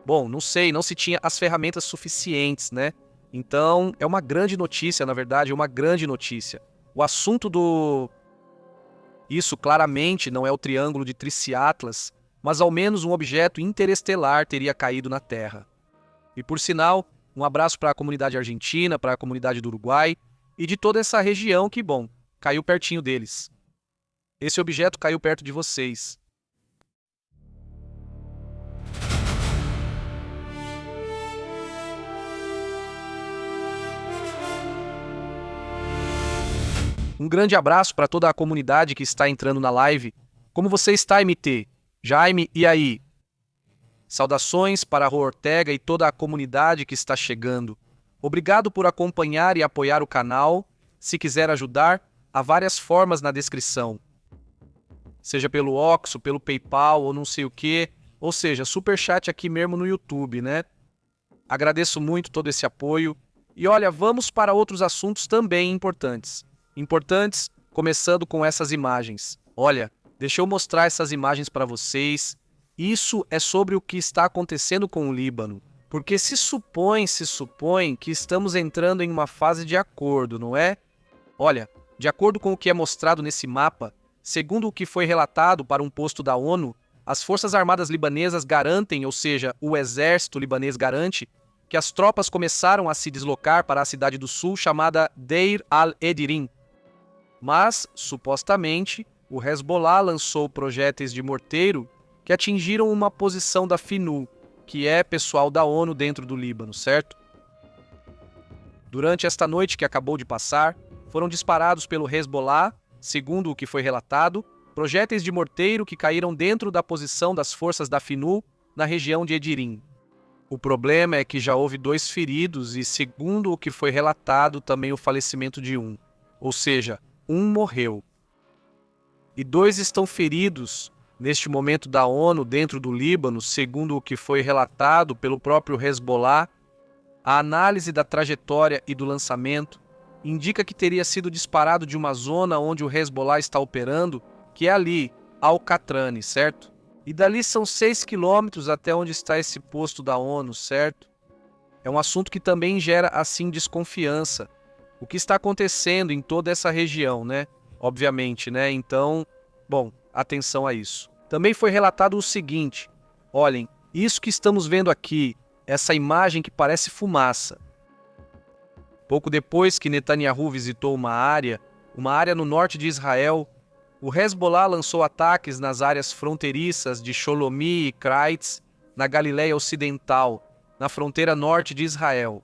Bom, não sei, não se tinha as ferramentas suficientes, né? Então, é uma grande notícia, na verdade, uma grande notícia. O assunto do... Isso claramente não é o triângulo de Triciatlas, mas ao menos um objeto interestelar teria caído na Terra. E por sinal, um abraço para a comunidade argentina, para a comunidade do Uruguai e de toda essa região que, bom, caiu pertinho deles. Esse objeto caiu perto de vocês. Um grande abraço para toda a comunidade que está entrando na live. Como você está, MT? Jaime, e aí? Saudações para a Rô Ortega e toda a comunidade que está chegando. Obrigado por acompanhar e apoiar o canal. Se quiser ajudar, há várias formas na descrição. Seja pelo Oxo, pelo PayPal ou não sei o que, ou seja, superchat aqui mesmo no YouTube, né? Agradeço muito todo esse apoio. E olha, vamos para outros assuntos também importantes. Importantes, começando com essas imagens. Olha, deixa eu mostrar essas imagens para vocês. Isso é sobre o que está acontecendo com o Líbano. Porque se supõe que estamos entrando em uma fase de acordo, não é? Olha, de acordo com o que é mostrado nesse mapa, segundo o que foi relatado para um posto da ONU, as Forças Armadas libanesas garantem, ou seja, o exército libanês garante, que as tropas começaram a se deslocar para a cidade do sul chamada Deir al-Edirim. Mas, supostamente, o Hezbollah lançou projéteis de morteiro que atingiram uma posição da FNUL, que é pessoal da ONU dentro do Líbano, certo? Durante esta noite que acabou de passar, foram disparados pelo Hezbollah, segundo o que foi relatado, projéteis de morteiro que caíram dentro da posição das forças da FNU na região de Edirim. O problema é que já houve 2 feridos e, segundo o que foi relatado, também o falecimento de um. Ou seja, um morreu. E 2 estão feridos neste momento da ONU dentro do Líbano, segundo o que foi relatado pelo próprio Hezbollah. A análise da trajetória e do lançamento indica que teria sido disparado de uma zona onde o Hezbollah está operando, que é ali, Al-Qatrani, certo? E dali são 6 quilômetros até onde está esse posto da ONU, certo? É um assunto que também gera, assim, desconfiança. O que está acontecendo em toda essa região, né? Obviamente, né? Então, bom, atenção a isso. Também foi relatado o seguinte: olhem, isso que estamos vendo aqui, essa imagem que parece fumaça. Pouco depois que Netanyahu visitou uma área no norte de Israel, o Hezbollah lançou ataques nas áreas fronteiriças de Sholomi e Kreitz, na Galileia Ocidental, na fronteira norte de Israel.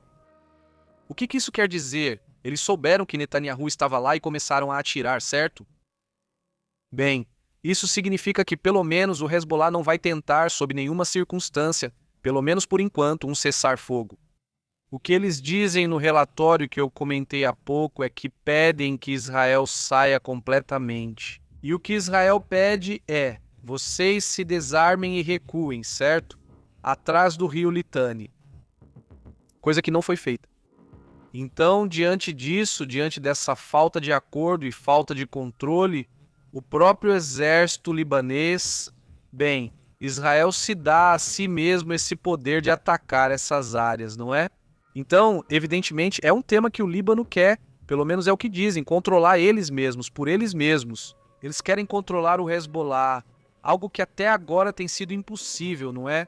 O que isso quer dizer? Eles souberam que Netanyahu estava lá e começaram a atirar, certo? Bem, isso significa que pelo menos o Hezbollah não vai tentar, sob nenhuma circunstância, pelo menos por enquanto, um cessar-fogo. O que eles dizem no relatório que eu comentei há pouco é que pedem que Israel saia completamente. E o que Israel pede é: vocês se desarmem e recuem, certo? Atrás do rio Litani. Coisa que não foi feita. Então, diante disso, diante dessa falta de acordo e falta de controle, o próprio exército libanês, bem, Israel se dá a si mesmo esse poder de atacar essas áreas, não é? Então, evidentemente, é um tema que o Líbano quer, pelo menos é o que dizem, controlar eles mesmos, por eles mesmos. Eles querem controlar o Hezbollah, algo que até agora tem sido impossível, não é?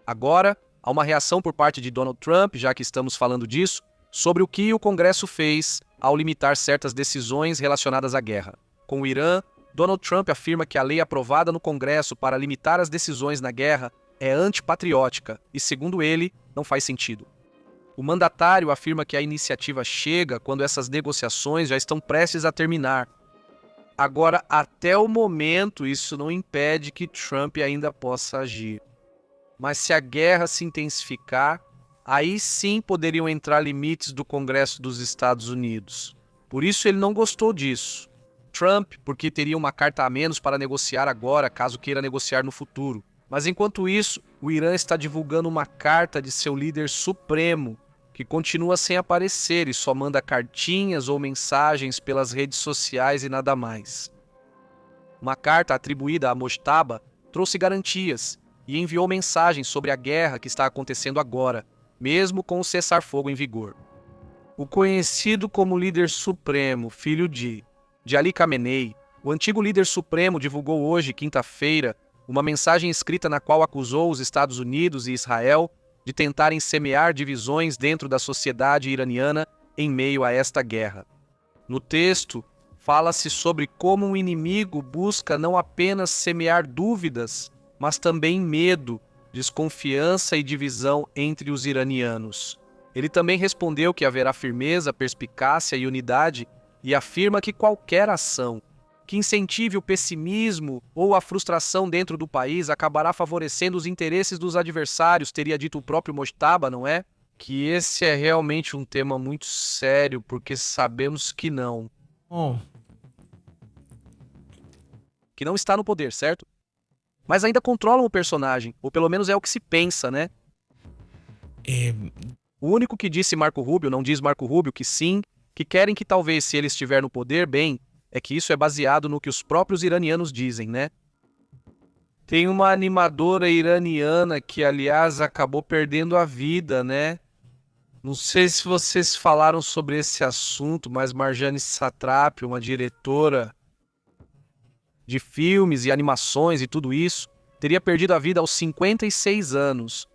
Agora, há uma reação por parte de Donald Trump, já que estamos falando disso, sobre o que o Congresso fez ao limitar certas decisões relacionadas à guerra. Com o Irã, Donald Trump afirma que a lei aprovada no Congresso para limitar as decisões na guerra é antipatriótica e, segundo ele, não faz sentido. O mandatário afirma que a iniciativa chega quando essas negociações já estão prestes a terminar. Agora, até o momento, isso não impede que Trump ainda possa agir. Mas se a guerra se intensificar, aí sim poderiam entrar limites do Congresso dos Estados Unidos. Por isso ele não gostou disso. Trump, porque teria uma carta a menos para negociar agora, caso queira negociar no futuro. Mas enquanto isso, o Irã está divulgando uma carta de seu líder supremo, que continua sem aparecer e só manda cartinhas ou mensagens pelas redes sociais e nada mais. Uma carta atribuída a Mojtaba trouxe garantias e enviou mensagens sobre a guerra que está acontecendo agora, mesmo com o cessar-fogo em vigor. O conhecido como líder supremo, filho de Ali Khamenei, o antigo líder supremo divulgou hoje, quinta-feira, uma mensagem escrita na qual acusou os Estados Unidos e Israel de tentarem semear divisões dentro da sociedade iraniana em meio a esta guerra. No texto, fala-se sobre como um inimigo busca não apenas semear dúvidas, mas também medo, desconfiança e divisão entre os iranianos. Ele também respondeu que haverá firmeza, perspicácia e unidade e afirma que qualquer ação que incentive o pessimismo ou a frustração dentro do país acabará favorecendo os interesses dos adversários, teria dito o próprio Mojtaba, não é? Que esse é realmente um tema muito sério, porque sabemos que não. Que não está no poder, certo? Mas ainda controlam o personagem, ou pelo menos é o que se pensa, né? O único que disse Marco Rubio, não diz Marco Rubio, que sim, que querem que talvez se ele estiver no poder, bem, é que isso é baseado no que os próprios iranianos dizem, né? Tem uma animadora iraniana que, aliás, acabou perdendo a vida, né? Não sei se vocês falaram sobre esse assunto, mas Marjane Satrapi, uma diretora de filmes e animações e tudo isso, teria perdido a vida aos 56 anos.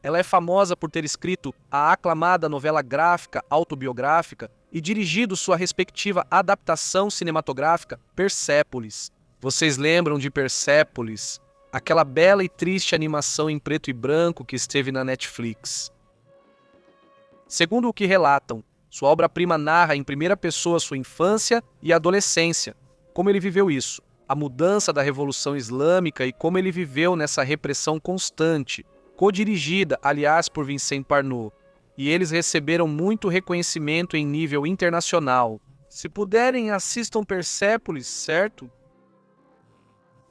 Ela é famosa por ter escrito a aclamada novela gráfica autobiográfica e dirigido sua respectiva adaptação cinematográfica Persépolis. Vocês lembram de Persépolis? Aquela bela e triste animação em preto e branco que esteve na Netflix. Segundo o que relatam, sua obra-prima narra em primeira pessoa sua infância e adolescência, como ele viveu isso, a mudança da Revolução Islâmica e como ele viveu nessa repressão constante, co-dirigida, aliás, por Vincent Parnot. E eles receberam muito reconhecimento em nível internacional. Se puderem, assistam Persépolis, certo?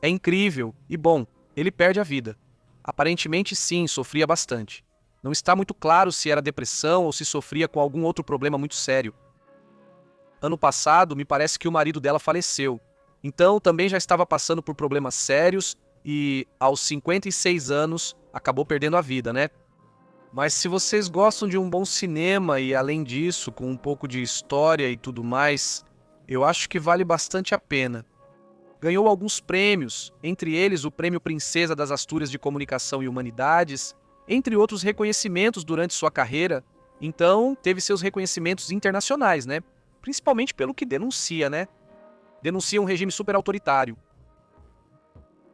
É incrível. E bom, ele perde a vida. Aparentemente sim, sofria bastante. Não está muito claro se era depressão ou se sofria com algum outro problema muito sério. Ano passado, me parece que o marido dela faleceu. Então, também já estava passando por problemas sérios e, aos 56 anos, acabou perdendo a vida, né? Mas se vocês gostam de um bom cinema e, além disso, com um pouco de história e tudo mais, eu acho que vale bastante a pena. Ganhou alguns prêmios, entre eles o Prêmio Princesa das Astúrias de Comunicação e Humanidades, entre outros reconhecimentos durante sua carreira. Então, teve seus reconhecimentos internacionais, né? Principalmente pelo que denuncia, né? Denuncia um regime super autoritário.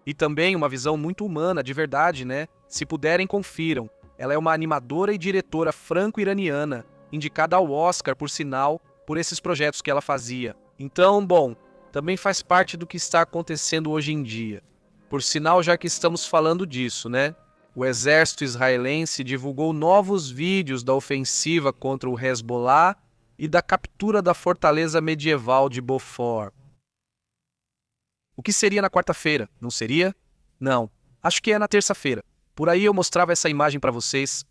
E também uma visão muito humana, de verdade, né? Se puderem, confiram. Ela é uma animadora e diretora franco-iraniana, indicada ao Oscar, por sinal, por esses projetos que ela fazia. Então, bom, também faz parte do que está acontecendo hoje em dia. Por sinal, já que estamos falando disso, né? O exército israelense divulgou novos vídeos da ofensiva contra o Hezbollah e da captura da fortaleza medieval de Beaufort. O que seria na quarta-feira? Não seria? Não. Acho que é na terça-feira. Por aí eu mostrava essa imagem para vocês.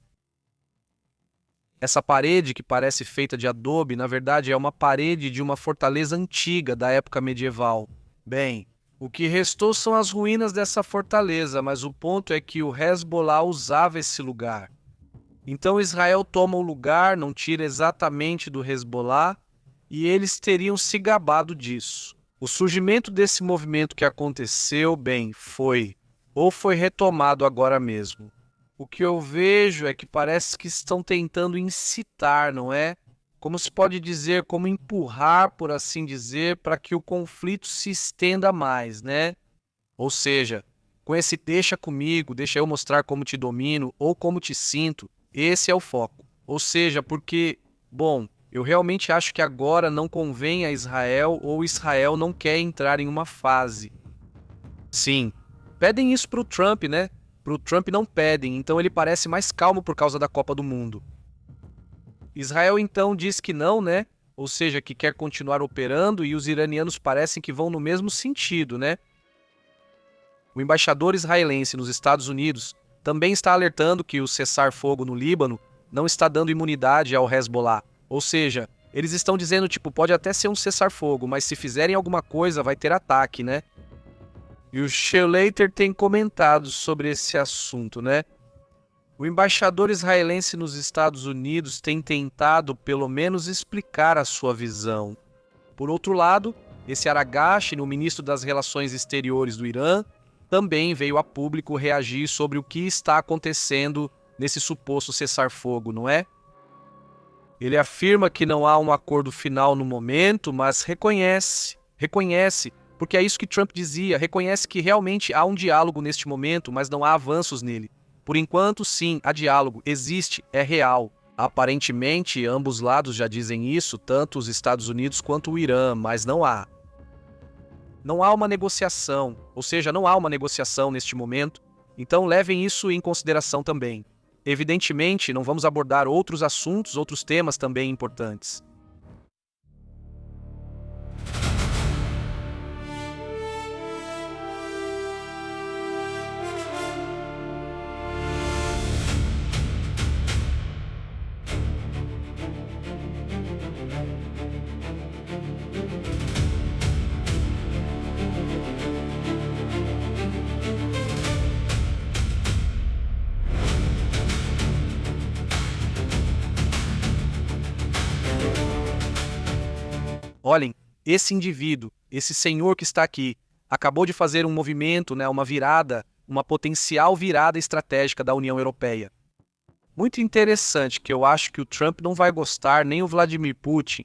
Essa parede que parece feita de adobe, na verdade é uma parede de uma fortaleza antiga da época medieval. Bem, o que restou são as ruínas dessa fortaleza, mas o ponto é que o Hezbollah usava esse lugar. Então Israel toma o lugar, não tira exatamente do Hezbollah, e eles teriam se gabado disso. O surgimento desse movimento que aconteceu, bem, foi retomado agora mesmo. O que eu vejo é que parece que estão tentando incitar, não é? Como se pode dizer, como empurrar, por assim dizer, para que o conflito se estenda mais, né? Ou seja, com esse deixa comigo, deixa eu mostrar como te domino ou como te sinto, esse é o foco. Ou seja, porque, bom, eu realmente acho que agora não convém a Israel ou Israel não quer entrar em uma fase. Sim, pedem isso pro Trump, né? Pro Trump não pedem, então ele parece mais calmo por causa da Copa do Mundo. Israel então diz que não, né? Ou seja, que quer continuar operando e os iranianos parecem que vão no mesmo sentido, né? O embaixador israelense nos Estados Unidos também está alertando que o cessar-fogo no Líbano não está dando imunidade ao Hezbollah. Ou seja, eles estão dizendo, tipo, pode até ser um cessar-fogo, mas se fizerem alguma coisa vai ter ataque, né? E o Shelater tem comentado sobre esse assunto, né? O embaixador israelense nos Estados Unidos tem tentado, pelo menos, explicar a sua visão. Por outro lado, esse Aragashi, o ministro das Relações Exteriores do Irã, também veio a público reagir sobre o que está acontecendo nesse suposto cessar-fogo, não é? Ele afirma que não há um acordo final no momento, mas reconhece, porque é isso que Trump dizia, reconhece que realmente há um diálogo neste momento, mas não há avanços nele. Por enquanto, sim, há diálogo, existe, é real. Aparentemente, ambos lados já dizem isso, tanto os Estados Unidos quanto o Irã, mas não há. Não há uma negociação, ou seja, não há uma negociação neste momento, então levem isso em consideração também. Evidentemente, não vamos abordar outros assuntos, outros temas também importantes. Olhem, esse indivíduo, esse senhor que está aqui, acabou de fazer um movimento, né, uma virada, uma potencial virada estratégica da União Europeia. Muito interessante, que eu acho que o Trump não vai gostar, nem o Vladimir Putin.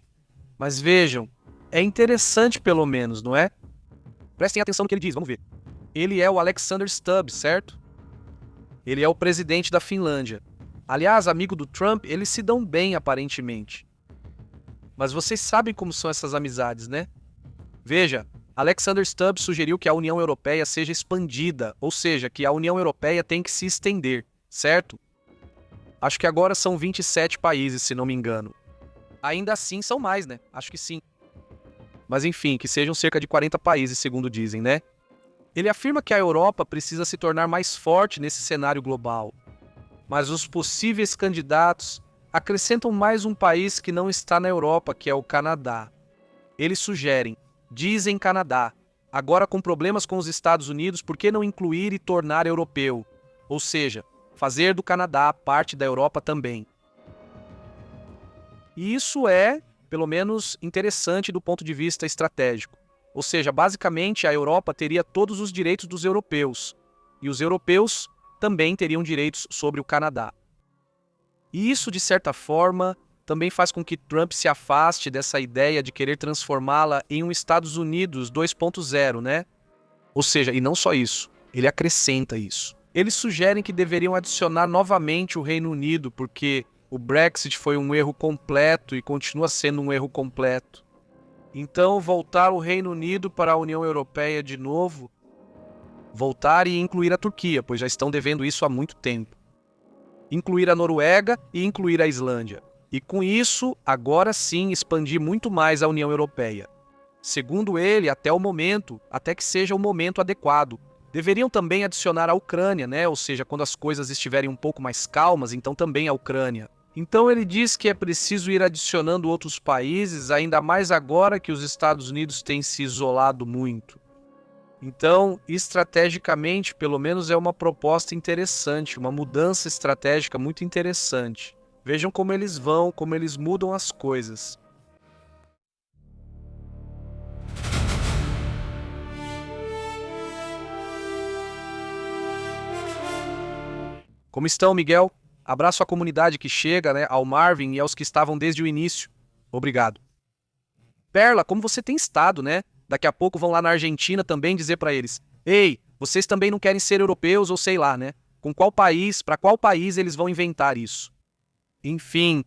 Mas vejam, é interessante pelo menos, não é? Prestem atenção no que ele diz, vamos ver. Ele é o Alexander Stubb, certo? Ele é o presidente da Finlândia. Aliás, amigo do Trump, eles se dão bem aparentemente. Mas vocês sabem como são essas amizades, né? Veja, Alexander Stubbs sugeriu que a União Europeia seja expandida, ou seja, que a União Europeia tem que se estender, certo? Acho que agora são 27 países, se não me engano. Ainda assim são mais, né? Acho que sim. Mas enfim, que sejam cerca de 40 países, segundo dizem, né? Ele afirma que a Europa precisa se tornar mais forte nesse cenário global. Mas os possíveis candidatos acrescentam mais um país que não está na Europa, que é o Canadá. Eles sugerem, dizem Canadá, agora com problemas com os Estados Unidos, por que não incluir e tornar europeu? Ou seja, fazer do Canadá parte da Europa também. E isso é, pelo menos, interessante do ponto de vista estratégico. Ou seja, basicamente a Europa teria todos os direitos dos europeus, e os europeus também teriam direitos sobre o Canadá. E isso, de certa forma, também faz com que Trump se afaste dessa ideia de querer transformá-la em um Estados Unidos 2.0, né? Ou seja, e não só isso, ele acrescenta isso. Eles sugerem que deveriam adicionar novamente o Reino Unido, porque o Brexit foi um erro completo e continua sendo um erro completo. Então, voltar o Reino Unido para a União Europeia de novo, voltar e incluir a Turquia, pois já estão devendo isso há muito tempo. Incluir a Noruega e incluir a Islândia. E com isso, agora sim, expandir muito mais a União Europeia. Segundo ele, até o momento, até que seja o momento adequado. Deveriam também adicionar a Ucrânia, né? Ou seja, quando as coisas estiverem um pouco mais calmas, então também a Ucrânia. Então ele diz que é preciso ir adicionando outros países, ainda mais agora que os Estados Unidos têm se isolado muito. Então, estrategicamente, pelo menos é uma proposta interessante, uma mudança estratégica muito interessante. Vejam como eles vão, como eles mudam as coisas. Como estão, Miguel? Abraço à comunidade que chega, né, ao Marvin e aos que estavam desde o início. Obrigado. Perla, como você tem estado, né? Daqui a pouco vão lá na Argentina também dizer para eles: ei, vocês também não querem ser europeus ou sei lá, né? Com qual país, para qual país eles vão inventar isso? Enfim,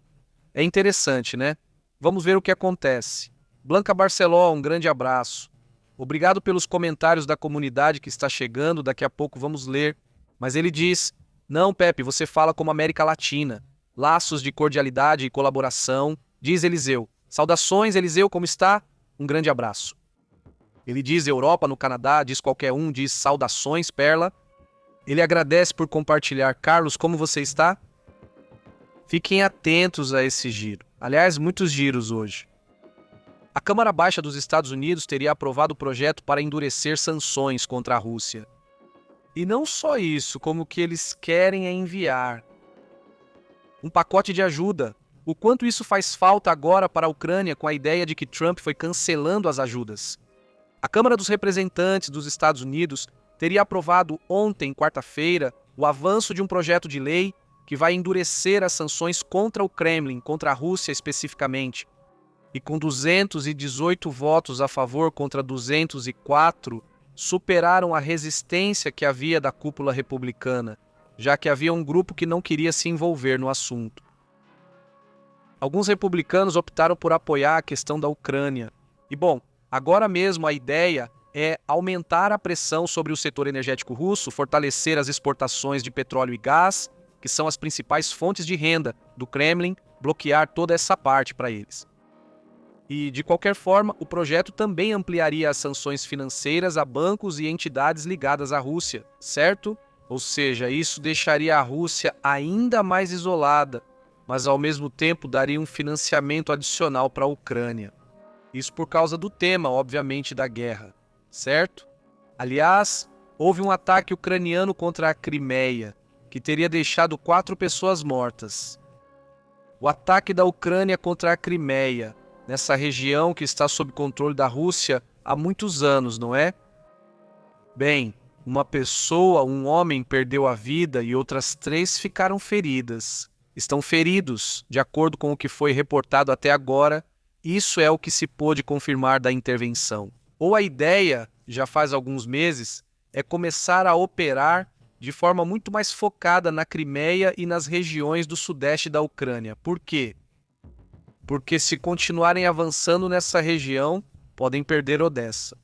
é interessante, né? Vamos ver o que acontece. Blanca Barceló, um grande abraço. Obrigado pelos comentários da comunidade que está chegando, daqui a pouco vamos ler. Mas ele diz: não, Pepe, você fala como América Latina. Laços de cordialidade e colaboração, diz Eliseu. Saudações, Eliseu, como está? Um grande abraço. Ele diz Europa no Canadá, diz qualquer um, diz saudações, Perla. Ele agradece por compartilhar. Carlos, como você está? Fiquem atentos a esse giro. Aliás, muitos giros hoje. A Câmara Baixa dos Estados Unidos teria aprovado o projeto para endurecer sanções contra a Rússia. E não só isso, como o que eles querem é enviar um pacote de ajuda. O quanto isso faz falta agora para a Ucrânia com a ideia de que Trump foi cancelando as ajudas. A Câmara dos Representantes dos Estados Unidos teria aprovado ontem, quarta-feira, o avanço de um projeto de lei que vai endurecer as sanções contra o Kremlin, contra a Rússia especificamente. E com 218 votos a favor contra 204, superaram a resistência que havia da cúpula republicana, já que havia um grupo que não queria se envolver no assunto. Alguns republicanos optaram por apoiar a questão da Ucrânia. E bom, agora mesmo a ideia é aumentar a pressão sobre o setor energético russo, fortalecer as exportações de petróleo e gás, que são as principais fontes de renda do Kremlin, bloquear toda essa parte para eles. E, de qualquer forma, o projeto também ampliaria as sanções financeiras a bancos e entidades ligadas à Rússia, certo? Ou seja, isso deixaria a Rússia ainda mais isolada, mas ao mesmo tempo daria um financiamento adicional para a Ucrânia. Isso por causa do tema, obviamente, da guerra, certo? Aliás, houve um ataque ucraniano contra a Crimeia, que teria deixado 4 pessoas mortas. O ataque da Ucrânia contra a Crimeia, nessa região que está sob controle da Rússia há muitos anos, não é? Bem, uma pessoa, um homem, perdeu a vida e outras 3 ficaram feridas. Estão feridos, de acordo com o que foi reportado até agora. Isso é o que se pôde confirmar da intervenção. Ou a ideia, já faz alguns meses, é começar a operar de forma muito mais focada na Crimeia e nas regiões do sudeste da Ucrânia. Por quê? Porque se continuarem avançando nessa região, podem perder Odessa.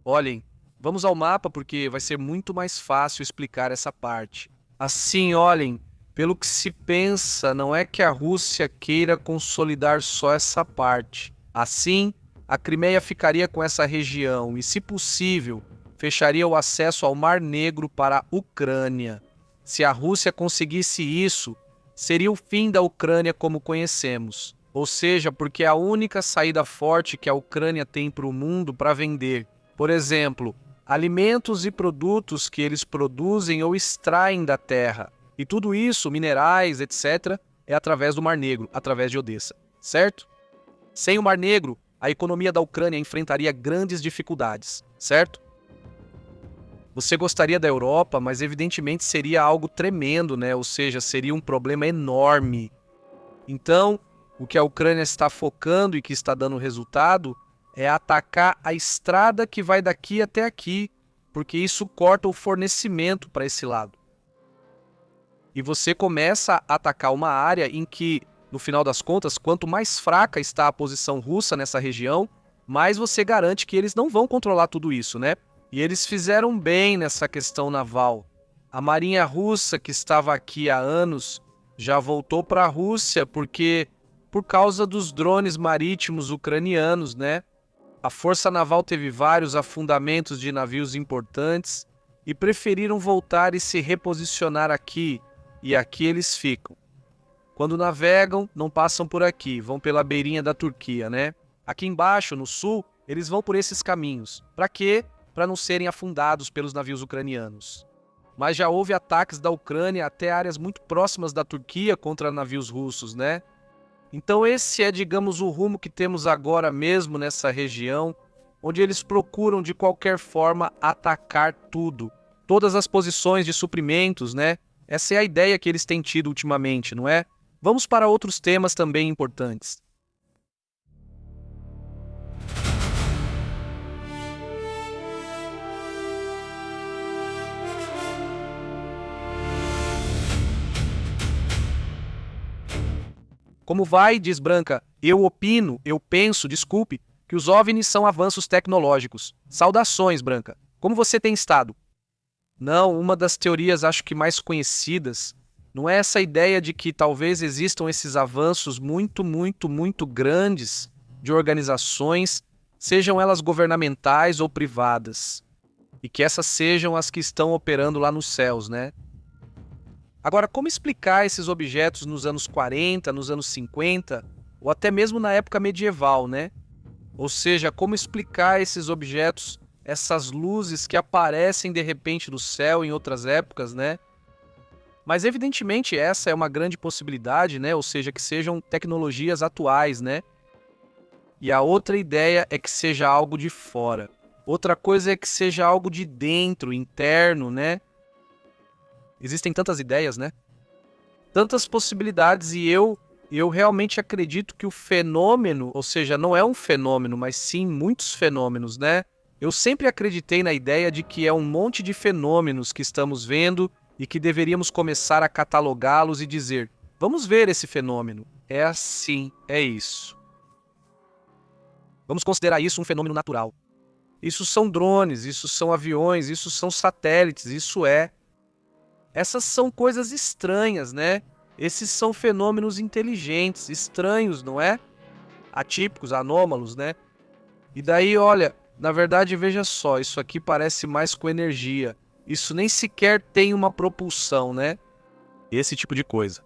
Olhem, vamos ao mapa porque vai ser muito mais fácil explicar essa parte. Assim, olhem, pelo que se pensa, não é que a Rússia queira consolidar só essa parte. Assim, a Crimeia ficaria com essa região e, se possível, fecharia o acesso ao Mar Negro para a Ucrânia. Se a Rússia conseguisse isso, seria o fim da Ucrânia como conhecemos. Ou seja, porque é a única saída forte que a Ucrânia tem para o mundo para vender. Por exemplo, alimentos e produtos que eles produzem ou extraem da terra. E tudo isso, minerais, etc., é através do Mar Negro, através de Odessa, certo? Sem o Mar Negro, a economia da Ucrânia enfrentaria grandes dificuldades, certo? Você gostaria da Europa, mas evidentemente seria algo tremendo, né? Ou seja, seria um problema enorme. Então, o que a Ucrânia está focando e que está dando resultado é atacar a estrada que vai daqui até aqui, porque isso corta o fornecimento para esse lado. E você começa a atacar uma área em que, no final das contas, quanto mais fraca está a posição russa nessa região, mais você garante que eles não vão controlar tudo isso, né? E eles fizeram bem nessa questão naval. A marinha russa, que estava aqui há anos, já voltou para a Rússia por causa dos drones marítimos ucranianos, né? A força naval teve vários afundamentos de navios importantes e preferiram voltar e se reposicionar aqui, e aqui eles ficam. Quando navegam, não passam por aqui, vão pela beirinha da Turquia, né? Aqui embaixo, no sul, eles vão por esses caminhos. Para quê? Para não serem afundados pelos navios ucranianos. Mas já houve ataques da Ucrânia até áreas muito próximas da Turquia contra navios russos, né? Então esse é, digamos, o rumo que temos agora mesmo nessa região, onde eles procuram de qualquer forma atacar tudo. Todas as posições de suprimentos, né? Essa é a ideia que eles têm tido ultimamente, não é? Vamos para outros temas também importantes. Como vai, diz Branca, eu opino, eu penso, desculpe, que os OVNIs são avanços tecnológicos. Saudações, Branca. Como você tem estado? Não, uma das teorias acho que mais conhecidas não é essa ideia de que talvez existam esses avanços muito grandes de organizações, sejam elas governamentais ou privadas, e que essas sejam as que estão operando lá nos céus, né? Agora, como explicar esses objetos nos anos 40, nos anos 50, ou até mesmo na época medieval, né? Ou seja, como explicar esses objetos, essas luzes que aparecem de repente no céu em outras épocas, né? Mas evidentemente essa é uma grande possibilidade, né? Ou seja, que sejam tecnologias atuais, né? E a outra ideia é que seja algo de fora. Outra coisa é que seja algo de dentro, interno, né? Existem tantas ideias, né? Tantas possibilidades e eu realmente acredito que o fenômeno, ou seja, não é um fenômeno, mas sim muitos fenômenos, né? Eu sempre acreditei na ideia de que é um monte de fenômenos que estamos vendo e que deveríamos começar a catalogá-los e dizer, vamos ver esse fenômeno. É assim, é isso. Vamos considerar isso um fenômeno natural. Isso são drones, isso são aviões, isso são satélites, isso é. Essas são coisas estranhas, né? Esses são fenômenos inteligentes, estranhos, não é? Atípicos, anômalos, né? E daí, olha, na verdade, veja só, isso aqui parece mais com energia. Isso nem sequer tem uma propulsão, né? Esse tipo de coisa.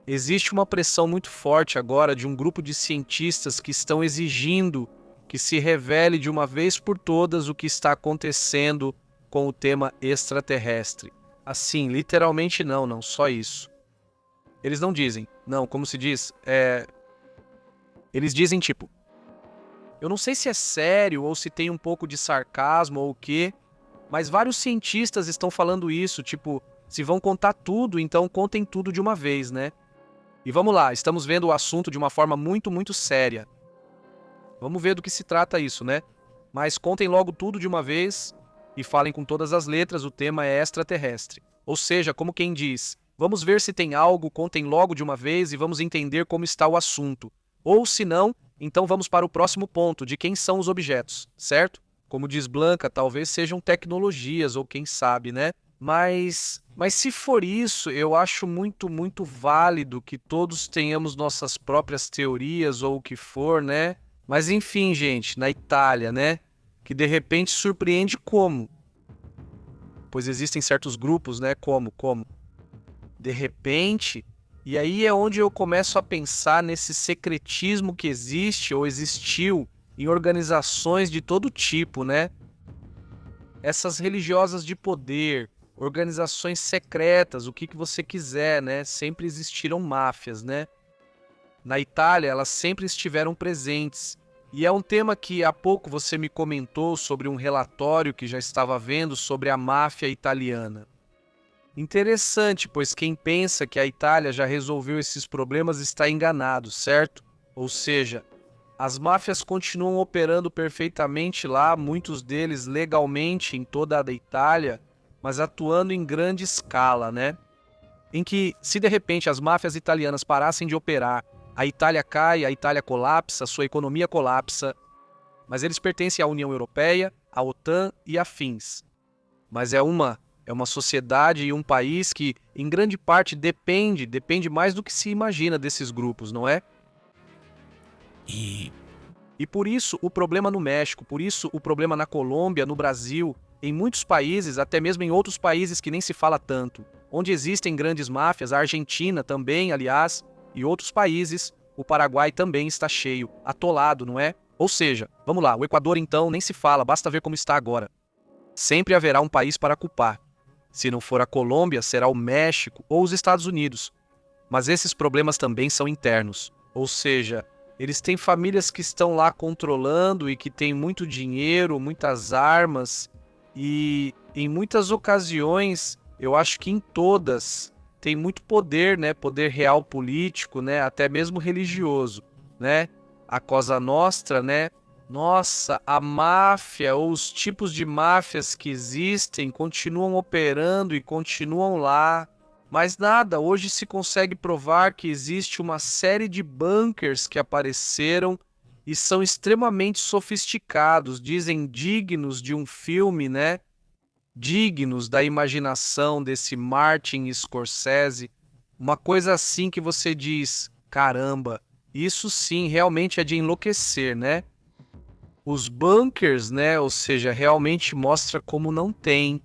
Existe uma pressão muito forte agora de um grupo de cientistas que estão exigindo que se revele de uma vez por todas o que está acontecendo com o tema extraterrestre. Assim, literalmente não só isso. Eles não dizem, não, como se diz, eles dizem tipo, eu não sei se é sério ou se tem um pouco de sarcasmo ou o quê, mas vários cientistas estão falando isso, tipo, se vão contar tudo, então contem tudo de uma vez, né? E vamos lá, estamos vendo o assunto de uma forma muito séria. Vamos ver do que se trata isso, né? Mas contem logo tudo de uma vez e falem com todas as letras, o tema é extraterrestre. Ou seja, como quem diz, vamos ver se tem algo, contem logo de uma vez e vamos entender como está o assunto. Ou se não, então vamos para o próximo ponto, de quem são os objetos, certo? Como diz Blanca, talvez sejam tecnologias ou quem sabe, né? Mas se for isso, eu acho muito válido que todos tenhamos nossas próprias teorias ou o que for, né? Mas enfim, gente, na Itália, né? Que de repente surpreende como? Pois existem certos grupos, né? Como? De repente, e aí é onde eu começo a pensar nesse secretismo que existe ou existiu em organizações de todo tipo, né? Essas religiosas de poder, organizações secretas, o que você quiser, né? Sempre existiram máfias, né? Na Itália, elas sempre estiveram presentes. E é um tema que há pouco você me comentou sobre um relatório que já estava vendo sobre a máfia italiana. Interessante, pois quem pensa que a Itália já resolveu esses problemas está enganado, certo? Ou seja, as máfias continuam operando perfeitamente lá, muitos deles legalmente em toda a Itália, mas atuando em grande escala, né? Em que, se de repente as máfias italianas parassem de operar, a Itália cai, a Itália colapsa, sua economia colapsa, mas eles pertencem à União Europeia, à OTAN e afins. Mas é uma sociedade e um país que, em grande parte, depende mais do que se imagina desses grupos, não é? E por isso o problema no México, por isso o problema na Colômbia, no Brasil, em muitos países, até mesmo em outros países que nem se fala tanto, onde existem grandes máfias, a Argentina também, aliás, e outros países, o Paraguai também está cheio, atolado, não é? Ou seja, vamos lá, o Equador então nem se fala, basta ver como está agora. Sempre haverá um país para culpar. Se não for a Colômbia, será o México ou os Estados Unidos. Mas esses problemas também são internos, ou seja, eles têm famílias que estão lá controlando e que têm muito dinheiro, muitas armas e em muitas ocasiões, eu acho que em todas, tem muito poder, né? Poder real político, né? Até mesmo religioso, né? A Cosa Nostra, né? Nossa, a máfia ou os tipos de máfias que existem continuam operando e continuam lá. Mas nada, hoje se consegue provar que existe uma série de bunkers que apareceram e são extremamente sofisticados, dizem dignos de um filme, né? Dignos da imaginação desse Martin Scorsese. Uma coisa assim que você diz, caramba, isso sim realmente é de enlouquecer, né? Os bunkers, né? Ou seja, realmente mostra como não tem.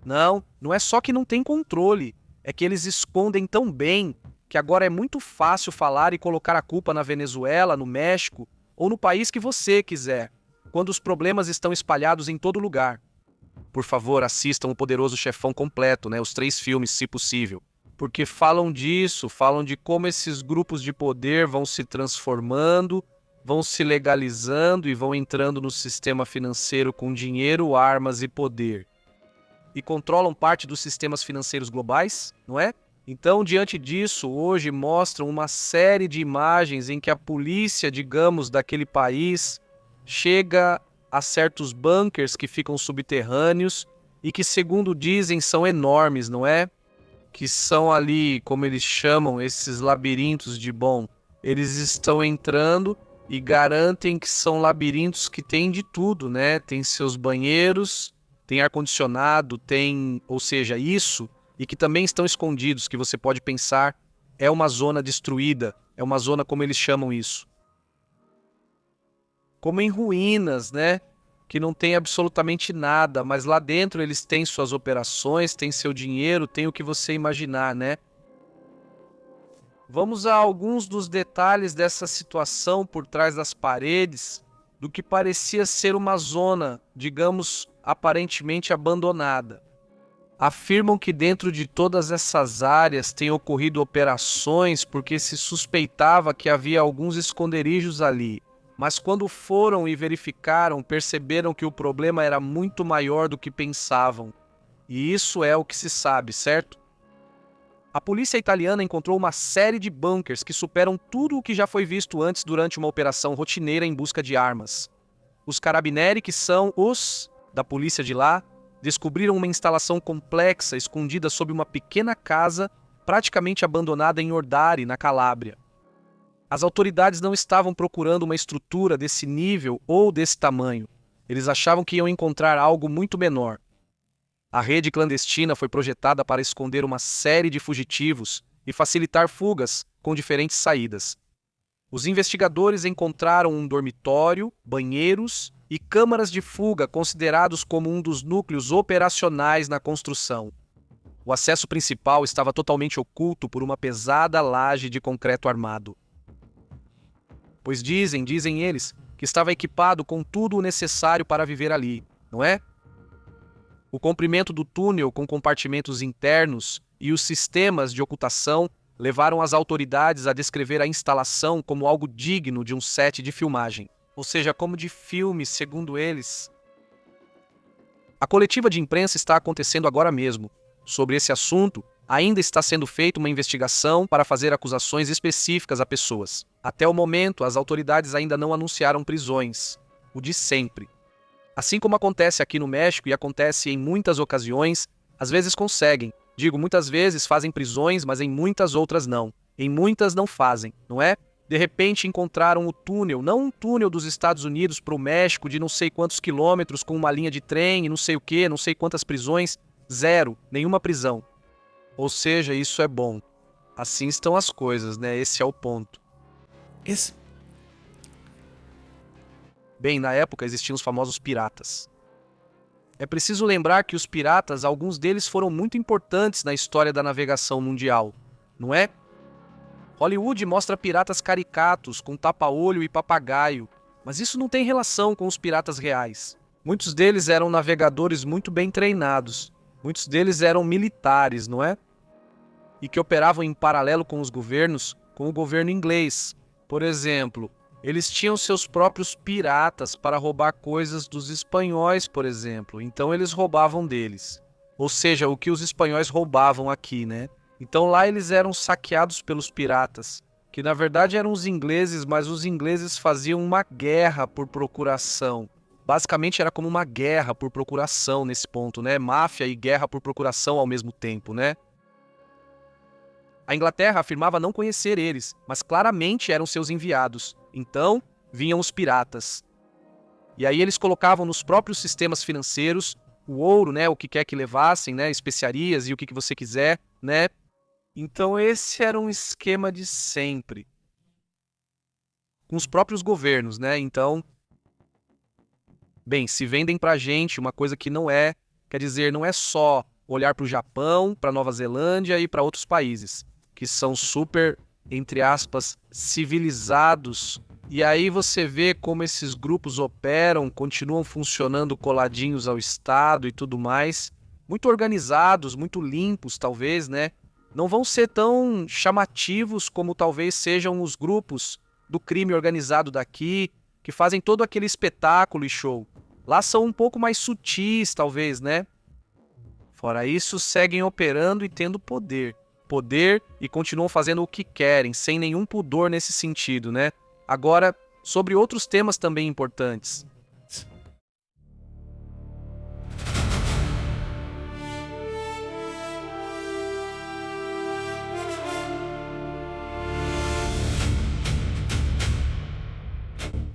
Não é só que não tem controle, é que eles escondem tão bem que agora é muito fácil falar e colocar a culpa na Venezuela, no México ou no país que você quiser, quando os problemas estão espalhados em todo lugar. Por favor, assistam O Poderoso Chefão completo, né? Os 3 filmes, se possível. Porque falam disso, falam de como esses grupos de poder vão se transformando, vão se legalizando e vão entrando no sistema financeiro com dinheiro, armas e poder. E controlam parte dos sistemas financeiros globais, não é? Então, diante disso, hoje mostram uma série de imagens em que a polícia, digamos, daquele país chega a certos bunkers que ficam subterrâneos e que, segundo dizem, são enormes, não é? Que são ali, como eles chamam, esses labirintos de bom. Eles estão entrando e garantem que são labirintos que têm de tudo, né? Tem seus banheiros, tem ar-condicionado, tem, ou seja, isso, e que também estão escondidos, que você pode pensar, é uma zona destruída, é uma zona como eles chamam isso. Como em ruínas, né? Que não tem absolutamente nada, mas lá dentro eles têm suas operações, têm seu dinheiro, têm o que você imaginar, né? Vamos a alguns dos detalhes dessa situação por trás das paredes, do que parecia ser uma zona, digamos, aparentemente abandonada. Afirmam que dentro de todas essas áreas têm ocorrido operações porque se suspeitava que havia alguns esconderijos ali. Mas quando foram e verificaram, perceberam que o problema era muito maior do que pensavam. E isso é o que se sabe, certo? A polícia italiana encontrou uma série de bunkers que superam tudo o que já foi visto antes durante uma operação rotineira em busca de armas. Os carabinieri, que são os da polícia de lá, descobriram uma instalação complexa escondida sob uma pequena casa praticamente abandonada em Ordari, na Calábria. As autoridades não estavam procurando uma estrutura desse nível ou desse tamanho. Eles achavam que iam encontrar algo muito menor. A rede clandestina foi projetada para esconder uma série de fugitivos e facilitar fugas com diferentes saídas. Os investigadores encontraram um dormitório, banheiros e câmaras de fuga considerados como um dos núcleos operacionais na construção. O acesso principal estava totalmente oculto por uma pesada laje de concreto armado. Pois dizem eles, que estava equipado com tudo o necessário para viver ali, não é? O comprimento do túnel com compartimentos internos e os sistemas de ocultação levaram as autoridades a descrever a instalação como algo digno de um set de filmagem, ou seja, como de filme, segundo eles. A coletiva de imprensa está acontecendo agora mesmo. Sobre esse assunto, ainda está sendo feita uma investigação para fazer acusações específicas a pessoas. Até o momento, as autoridades ainda não anunciaram prisões, o de sempre. Assim como acontece aqui no México e acontece em muitas ocasiões, às vezes conseguem. Digo, muitas vezes fazem prisões, mas em muitas outras não. Em muitas não fazem, não é? De repente encontraram o túnel, não um túnel dos Estados Unidos para o México de não sei quantos quilômetros com uma linha de trem e não sei o quê, não sei quantas prisões. Zero, nenhuma prisão. Ou seja, isso é bom. Assim estão as coisas, né? Esse é o ponto. Bem, na época existiam os famosos piratas. É preciso lembrar que os piratas, alguns deles foram muito importantes na história da navegação mundial, não é? Hollywood mostra piratas caricatos, com tapa-olho e papagaio, mas isso não tem relação com os piratas reais. Muitos deles eram navegadores muito bem treinados, muitos deles eram militares, não é? E que operavam em paralelo com os governos, com o governo inglês. Por exemplo, eles tinham seus próprios piratas para roubar coisas dos espanhóis, por exemplo. Então eles roubavam deles. Ou seja, o que os espanhóis roubavam aqui, né? Então lá eles eram saqueados pelos piratas, que na verdade eram os ingleses, mas os ingleses faziam uma guerra por procuração. Basicamente era como uma guerra por procuração nesse ponto, né? Máfia e guerra por procuração ao mesmo tempo, né? A Inglaterra afirmava não conhecer eles, mas claramente eram seus enviados. Então, vinham os piratas. E aí eles colocavam nos próprios sistemas financeiros o ouro, né, o que quer que levassem, né, especiarias e o que você quiser, né? Então esse era um esquema de sempre. Com os próprios governos, né? Então, bem, se vendem pra gente uma coisa que não é, quer dizer, não é só olhar para o Japão, para Nova Zelândia e para outros países, que são super, entre aspas, civilizados. E aí você vê como esses grupos operam, continuam funcionando coladinhos ao Estado e tudo mais. Muito organizados, muito limpos, talvez, né? Não vão ser tão chamativos como talvez sejam os grupos do crime organizado daqui, que fazem todo aquele espetáculo e show. Lá são um pouco mais sutis, talvez, né? Fora isso, seguem operando e tendo poder. Poder e continuam fazendo o que querem, sem nenhum pudor nesse sentido, né? Agora, sobre outros temas também importantes.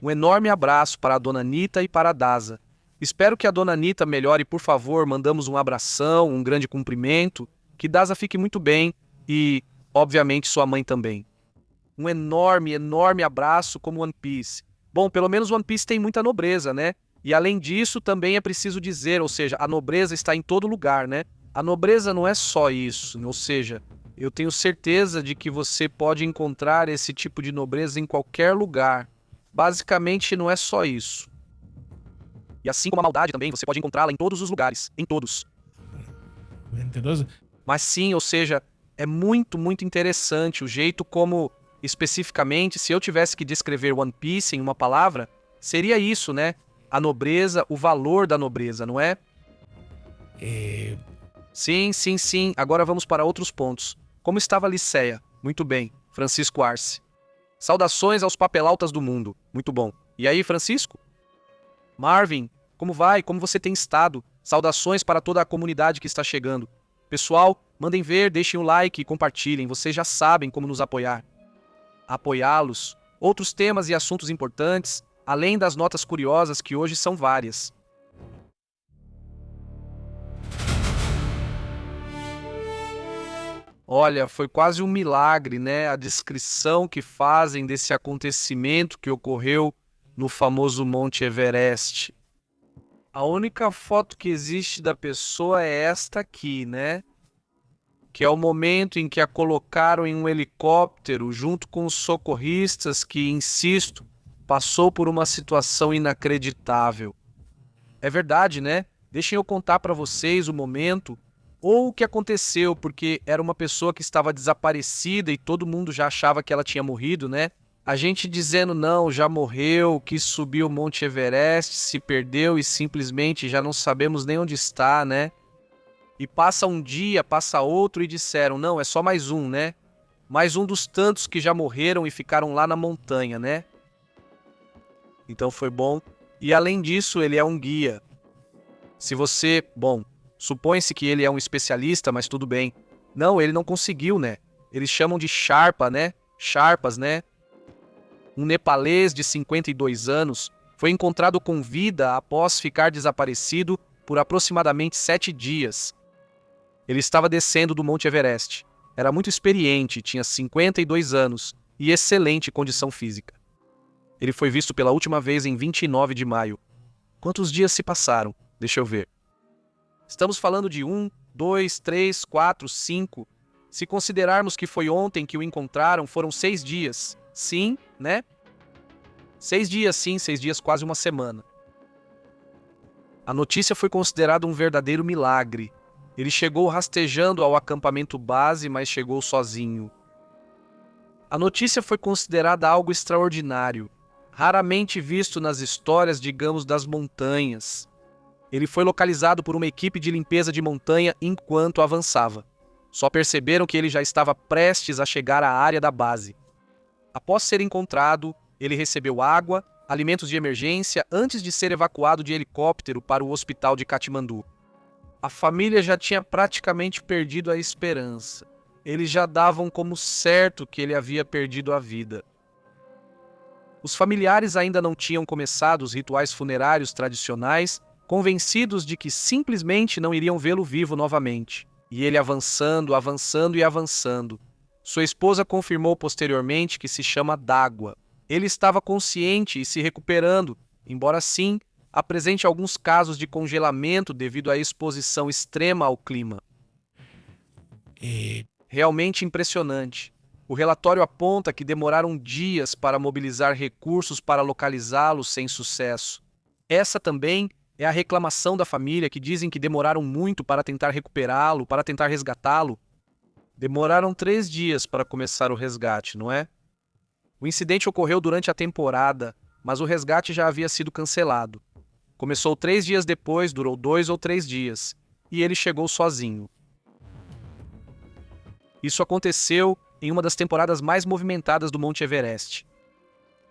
Um enorme abraço para a Dona Nita e para a Daza. Espero que a Dona Nita melhore, por favor, mandamos um abração, um grande cumprimento, que Daza fique muito bem e, obviamente, sua mãe também. Um enorme, enorme abraço como One Piece. Bom, pelo menos One Piece tem muita nobreza, né? E além disso, também é preciso dizer, ou seja, a nobreza está em todo lugar, né? A nobreza não é só isso, ou seja, eu tenho certeza de que você pode encontrar esse tipo de nobreza em qualquer lugar. Basicamente, não é só isso. E assim como a maldade também, você pode encontrá-la em todos os lugares, em todos. Mentiroso? Mas sim, ou seja, é muito, muito interessante o jeito como, especificamente, se eu tivesse que descrever One Piece em uma palavra, seria isso, né? A nobreza, o valor da nobreza, não é? Sim, sim, sim. Agora vamos para outros pontos. Como estava Liceia? Muito bem. Francisco Arce. Saudações aos papelautas do mundo. Muito bom. E aí, Francisco? Marvin, como vai? Como você tem estado? Saudações para toda a comunidade que está chegando. Pessoal, mandem ver, deixem o like e compartilhem. Vocês já sabem como nos apoiar. apoiá-los, outros temas e assuntos importantes, além das notas curiosas que hoje são várias. Olha, foi quase um milagre, né? A descrição que fazem desse acontecimento que ocorreu no famoso Monte Everest. A única foto que existe da pessoa é esta aqui, né? Que é o momento em que a colocaram em um helicóptero junto com os socorristas que, insisto, passou por uma situação inacreditável. É verdade, né? Deixem eu contar para vocês o momento ou o que aconteceu, porque era uma pessoa que estava desaparecida e todo mundo já achava que ela tinha morrido, né? A gente dizendo não, já morreu, quis subir o Monte Everest, se perdeu e simplesmente já não sabemos nem onde está, né? E passa um dia, passa outro e disseram, não, é só mais um, né? Mais um dos tantos que já morreram e ficaram lá na montanha, né? Então foi bom. E além disso, ele é um guia. Se você, supõe-se que ele é um especialista, mas tudo bem. Não, ele não conseguiu, né? Eles chamam de Sharpa, né? Sharpas, né? Um nepalês de 52 anos foi encontrado com vida após ficar desaparecido por aproximadamente 7 dias. Ele estava descendo do Monte Everest. Era muito experiente, tinha 52 anos e excelente condição física. Ele foi visto pela última vez em 29 de maio. Quantos dias se passaram? Deixa eu ver. Estamos falando de 1, 2, 3, 4, 5. Se considerarmos que foi ontem que o encontraram, foram 6 dias. Sim, né? 6 dias sim, 6 dias quase uma semana. A notícia foi considerada um verdadeiro milagre. Ele chegou rastejando ao acampamento base, mas chegou sozinho. A notícia foi considerada algo extraordinário, raramente visto nas histórias, digamos, das montanhas. Ele foi localizado por uma equipe de limpeza de montanha enquanto avançava. Só perceberam que ele já estava prestes a chegar à área da base. Após ser encontrado, ele recebeu água, alimentos de emergência antes de ser evacuado de helicóptero para o hospital de Katmandu. A família já tinha praticamente perdido a esperança. Eles já davam como certo que ele havia perdido a vida. Os familiares ainda não tinham começado os rituais funerários tradicionais, convencidos de que simplesmente não iriam vê-lo vivo novamente. E ele avançando, avançando e avançando. Sua esposa confirmou posteriormente que se chama Dágua. Ele estava consciente e se recuperando, embora sim apresente alguns casos de congelamento devido à exposição extrema ao clima. Realmente impressionante. O relatório aponta que demoraram dias para mobilizar recursos para localizá-lo sem sucesso. Essa também é a reclamação da família, que dizem que demoraram muito para tentar recuperá-lo, para tentar resgatá-lo. Demoraram 3 dias para começar o resgate, não é? O incidente ocorreu durante a temporada, mas o resgate já havia sido cancelado. Começou 3 dias depois, durou 2 ou 3 dias, e ele chegou sozinho. Isso aconteceu em uma das temporadas mais movimentadas do Monte Everest.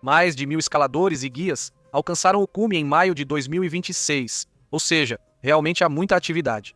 Mais de 1.000 escaladores e guias alcançaram o cume em maio de 2026, ou seja, realmente há muita atividade.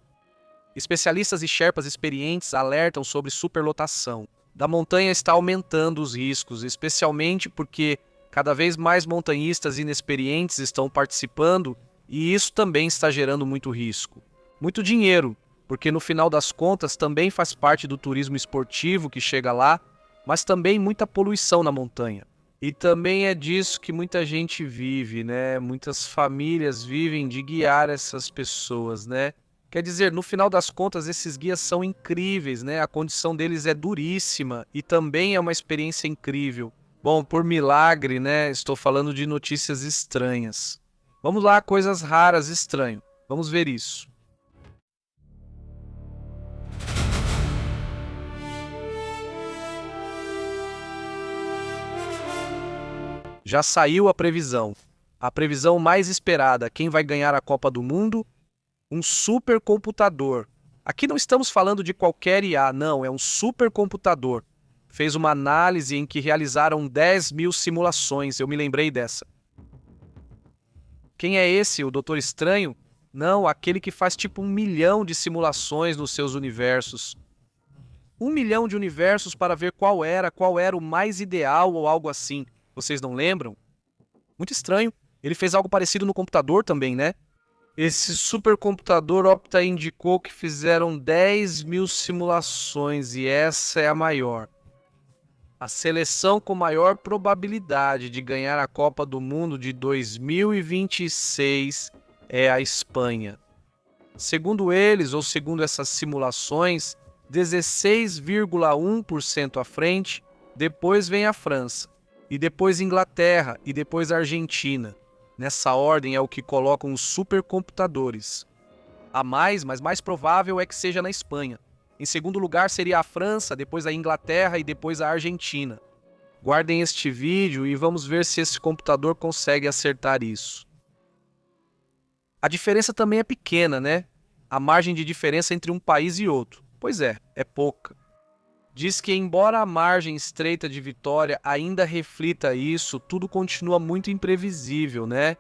Especialistas e sherpas experientes alertam sobre superlotação. Da montanha está aumentando os riscos, especialmente porque cada vez mais montanhistas inexperientes estão participando e isso também está gerando muito risco. Muito dinheiro, porque no final das contas também faz parte do turismo esportivo que chega lá, mas também muita poluição na montanha. E também é disso que muita gente vive, né? Muitas famílias vivem de guiar essas pessoas, né? Quer dizer, no final das contas, esses guias são incríveis, né? A condição deles é duríssima e também é uma experiência incrível. Bom, por milagre, né? Estou falando de notícias estranhas. Vamos lá, coisas raras, estranho. Vamos ver isso. Já saiu a previsão. A previsão mais esperada, quem vai ganhar a Copa do Mundo? Um supercomputador. Aqui não estamos falando de qualquer IA, não, é um supercomputador. Fez uma análise em que realizaram 10.000 simulações, eu me lembrei dessa. Quem é esse, o Doutor Estranho? Não, aquele que faz tipo 1 milhão de simulações nos seus universos. 1 milhão de universos para ver qual era o mais ideal ou algo assim. Vocês não lembram? Muito estranho. Ele fez algo parecido no computador também, né? Esse supercomputador Opta indicou que fizeram 10 mil simulações e essa é a maior. A seleção com maior probabilidade de ganhar a Copa do Mundo de 2026 é a Espanha. Segundo eles, ou segundo essas simulações, 16,1% à frente, depois vem a França, e depois Inglaterra, e depois a Argentina. Nessa ordem é o que colocam os supercomputadores. A mais, mas mais provável é que seja na Espanha. Em segundo lugar seria a França, depois a Inglaterra e depois a Argentina. Guardem este vídeo e vamos ver se esse computador consegue acertar isso. A diferença também é pequena, né? A margem de diferença entre um país e outro. Pois é pouca. Diz que embora a margem estreita de vitória ainda reflita isso, tudo continua muito imprevisível, né?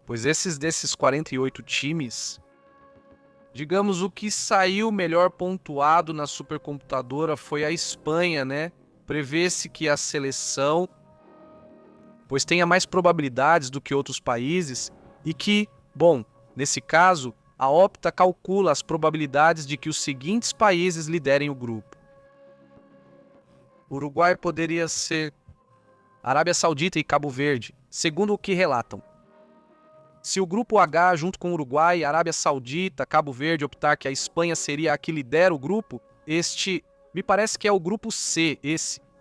Pois desses 48 times, digamos, o que saiu melhor pontuado na supercomputadora foi a Espanha, né? Prevê-se que a seleção, pois tenha mais probabilidades do que outros países e que, bom, nesse caso, a Opta calcula as probabilidades de que os seguintes países liderem o grupo. Uruguai poderia ser Arábia Saudita e Cabo Verde, segundo o que relatam. Se o grupo H, junto com Uruguai, Arábia Saudita, Cabo Verde, optar que a Espanha seria a que lidera o grupo, este me parece que é o grupo C,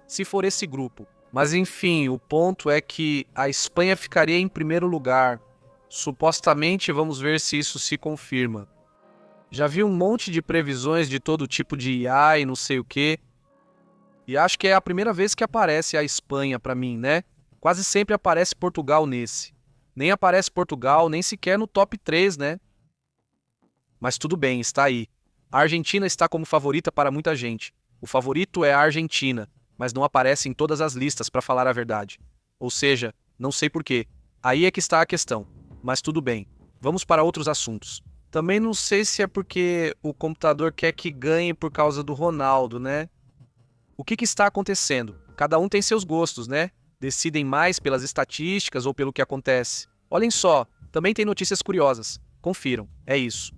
se for esse grupo. Mas enfim, o ponto é que a Espanha ficaria em primeiro lugar. Supostamente, vamos ver se isso se confirma. Já vi um monte de previsões de todo tipo de IA e não sei o quê. E acho que é a primeira vez que aparece a Espanha para mim, né? Quase sempre aparece Portugal nesse. Nem aparece Portugal, nem sequer no top 3, né? Mas tudo bem, está aí. A Argentina está como favorita para muita gente. O favorito é a Argentina, mas não aparece em todas as listas, para falar a verdade. Ou seja, não sei porquê. Aí é que está a questão. Mas tudo bem. Vamos para outros assuntos. Também não sei se é porque o computador quer que ganhe por causa do Ronaldo, né? O que está acontecendo? Cada um tem seus gostos, né? Decidem mais pelas estatísticas ou pelo que acontece. Olhem só, também tem notícias curiosas. Confiram, é isso.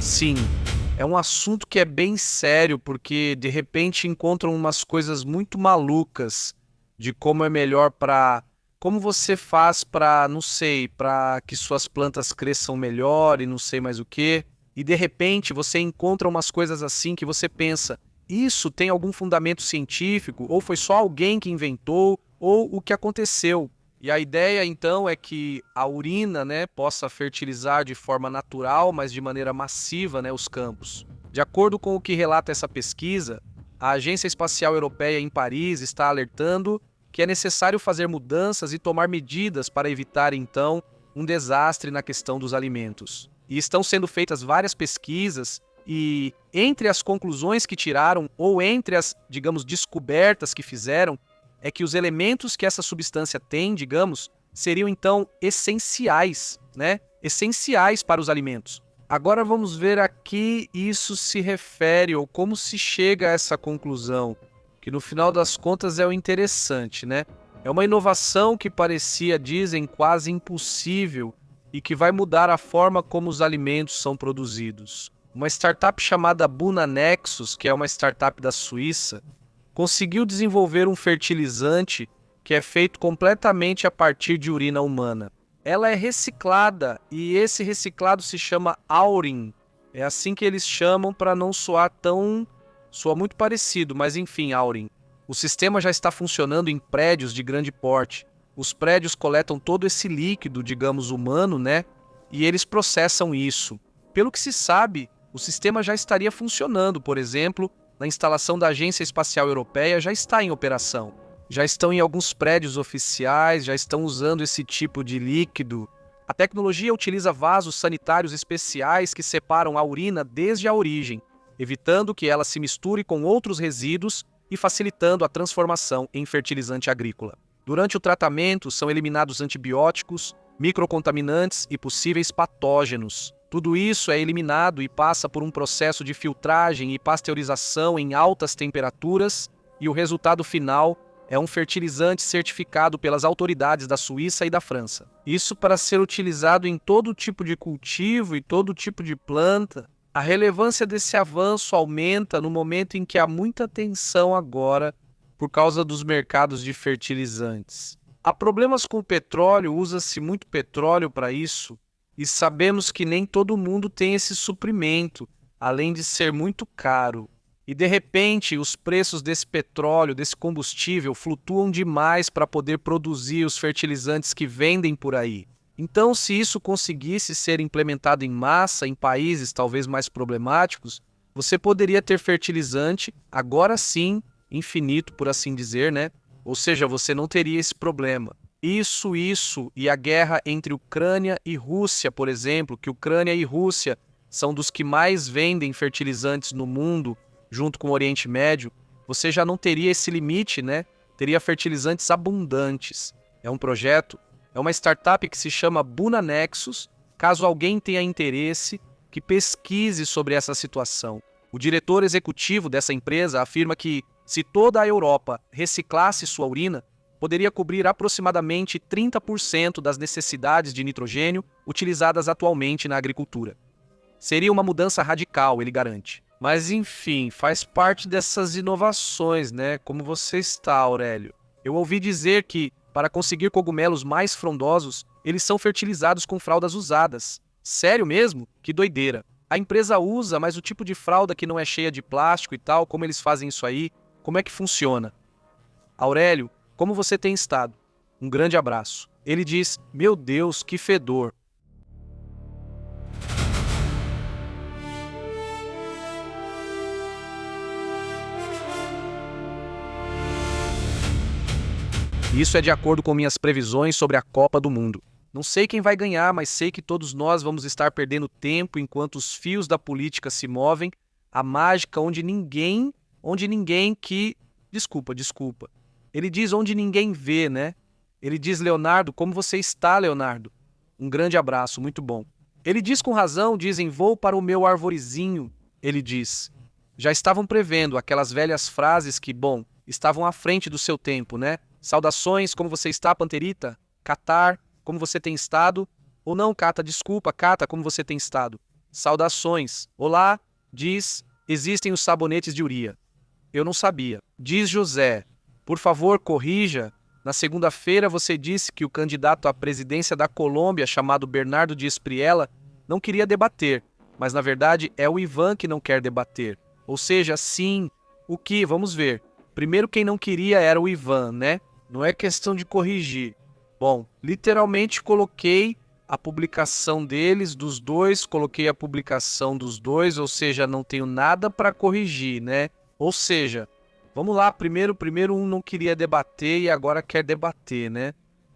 Sim, é um assunto que é bem sério, porque de repente encontram umas coisas muito malucas de como é melhor como você faz para, não sei, para que suas plantas cresçam melhor e não sei mais o quê. E de repente você encontra umas coisas assim que você pensa, isso tem algum fundamento científico? Ou foi só alguém que inventou? Ou o que aconteceu? E a ideia então é que a urina, né, possa fertilizar de forma natural, mas de maneira massiva, né, os campos. De acordo com o que relata essa pesquisa, a Agência Espacial Europeia em Paris está alertando que é necessário fazer mudanças e tomar medidas para evitar, então, um desastre na questão dos alimentos. E estão sendo feitas várias pesquisas e, entre as conclusões que tiraram, ou entre as, digamos, descobertas que fizeram, é que os elementos que essa substância tem, digamos, seriam, então, essenciais, né? Essenciais para os alimentos. Agora vamos ver a que isso se refere, ou como se chega a essa conclusão, que no final das contas é o interessante, né? É uma inovação que parecia, dizem, quase impossível e que vai mudar a forma como os alimentos são produzidos. Uma startup chamada Buna Nexus, que é uma startup da Suíça, conseguiu desenvolver um fertilizante que é feito completamente a partir de urina humana. Ela é reciclada e esse reciclado se chama Aurin. É assim que eles chamam para não soar tão... Soa muito parecido, mas enfim, Aurin. O sistema já está funcionando em prédios de grande porte. Os prédios coletam todo esse líquido, digamos, humano, né? E eles processam isso. Pelo que se sabe, o sistema já estaria funcionando, por exemplo, na instalação da Agência Espacial Europeia já está em operação. Já estão em alguns prédios oficiais, já estão usando esse tipo de líquido. A tecnologia utiliza vasos sanitários especiais que separam a urina desde a origem, evitando que ela se misture com outros resíduos e facilitando a transformação em fertilizante agrícola. Durante o tratamento, são eliminados antibióticos, microcontaminantes e possíveis patógenos. Tudo isso é eliminado e passa por um processo de filtragem e pasteurização em altas temperaturas, e o resultado final é um fertilizante certificado pelas autoridades da Suíça e da França. Isso para ser utilizado em todo tipo de cultivo e todo tipo de planta. A relevância desse avanço aumenta no momento em que há muita tensão agora por causa dos mercados de fertilizantes. Há problemas com o petróleo, usa-se muito petróleo para isso, e sabemos que nem todo mundo tem esse suprimento, além de ser muito caro. E de repente, os preços desse petróleo, desse combustível, flutuam demais para poder produzir os fertilizantes que vendem por aí. Então, se isso conseguisse ser implementado em massa em países talvez mais problemáticos, você poderia ter fertilizante, agora sim, infinito, por assim dizer, né? Ou seja, você não teria esse problema. Isso, e a guerra entre Ucrânia e Rússia, por exemplo, que Ucrânia e Rússia são dos que mais vendem fertilizantes no mundo, junto com o Oriente Médio, você já não teria esse limite, né? Teria fertilizantes abundantes. É um projeto, é uma startup que se chama Buna Nexus. Caso alguém tenha interesse, que pesquise sobre essa situação. O diretor executivo dessa empresa afirma que, se toda a Europa reciclasse sua urina, poderia cobrir aproximadamente 30% das necessidades de nitrogênio utilizadas atualmente na agricultura. Seria uma mudança radical, ele garante. Mas enfim, faz parte dessas inovações, né? Como você está, Aurélio? Eu ouvi dizer que, para conseguir cogumelos mais frondosos, eles são fertilizados com fraldas usadas. Sério mesmo? Que doideira. A empresa usa, mas o tipo de fralda que não é cheia de plástico e tal, como eles fazem isso aí? Como é que funciona? Aurélio, como você tem estado? Um grande abraço. Ele diz, meu Deus, que fedor. Isso é de acordo com minhas previsões sobre a Copa do Mundo. Não sei quem vai ganhar, mas sei que todos nós vamos estar perdendo tempo enquanto os fios da política se movem, a mágica onde ninguém que... Desculpa. Ele diz onde ninguém vê, né? Ele diz, Leonardo, como você está, Leonardo? Um grande abraço, muito bom. Ele diz com razão, dizem, vou para o meu arvorezinho. Ele diz, já estavam prevendo aquelas velhas frases que, bom, estavam à frente do seu tempo, né? Saudações, como você está, Panterita? Catar, como você tem estado? Ou não, Cata, desculpa, Cata, como você tem estado? Saudações. Olá, diz, existem os sabonetes de Uria. Eu não sabia. Diz José, por favor, corrija. Na segunda-feira você disse que o candidato à presidência da Colômbia, chamado Bernardo de Espriella, não queria debater, mas na verdade é o Ivan que não quer debater. Ou seja, sim, o que? Vamos ver. Primeiro quem não queria era o Ivan, né? Não é questão de corrigir. Bom, literalmente coloquei a publicação deles, dos dois, coloquei a publicação dos dois, ou seja, não tenho nada para corrigir, né? Ou seja, vamos lá, primeiro um não queria debater e agora quer debater, né?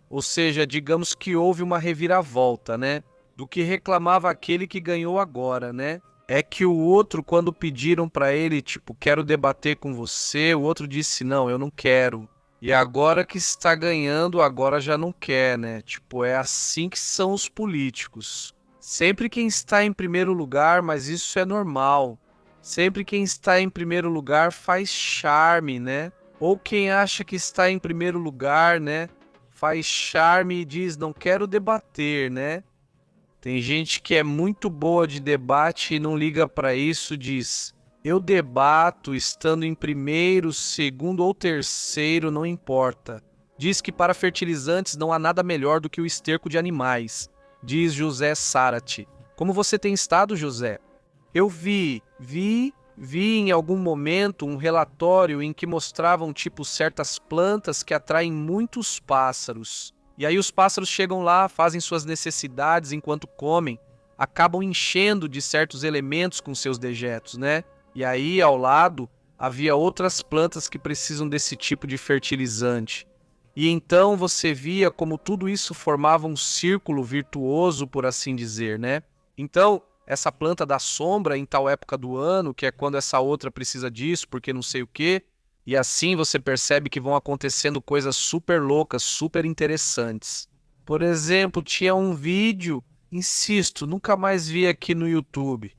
Ou seja, digamos que houve uma reviravolta, né? Do que reclamava aquele que ganhou agora, né? É que o outro, quando pediram para ele, tipo, quero debater com você, o outro disse, não, eu não quero. E agora que está ganhando, agora já não quer, né? Tipo, é assim que são os políticos. Sempre quem está em primeiro lugar, mas isso é normal. Sempre quem está em primeiro lugar faz charme, né? Ou quem acha que está em primeiro lugar, né? Faz charme e diz, não quero debater, né? Tem gente que é muito boa de debate e não liga para isso, diz, eu debato estando em primeiro, segundo ou terceiro, não importa. Diz que para fertilizantes não há nada melhor do que o esterco de animais, diz José Sarati. Como você tem estado, José? Eu vi em algum momento um relatório em que mostravam tipo certas plantas que atraem muitos pássaros. E aí os pássaros chegam lá, fazem suas necessidades enquanto comem, acabam enchendo de certos elementos com seus dejetos, né? E aí ao lado havia outras plantas que precisam desse tipo de fertilizante. E então você via como tudo isso formava um círculo virtuoso, por assim dizer, né? Então, essa planta dá sombra em tal época do ano, que é quando essa outra precisa disso, porque não sei o quê. E assim você percebe que vão acontecendo coisas super loucas, super interessantes. Por exemplo, tinha um vídeo, insisto, nunca mais vi aqui no YouTube.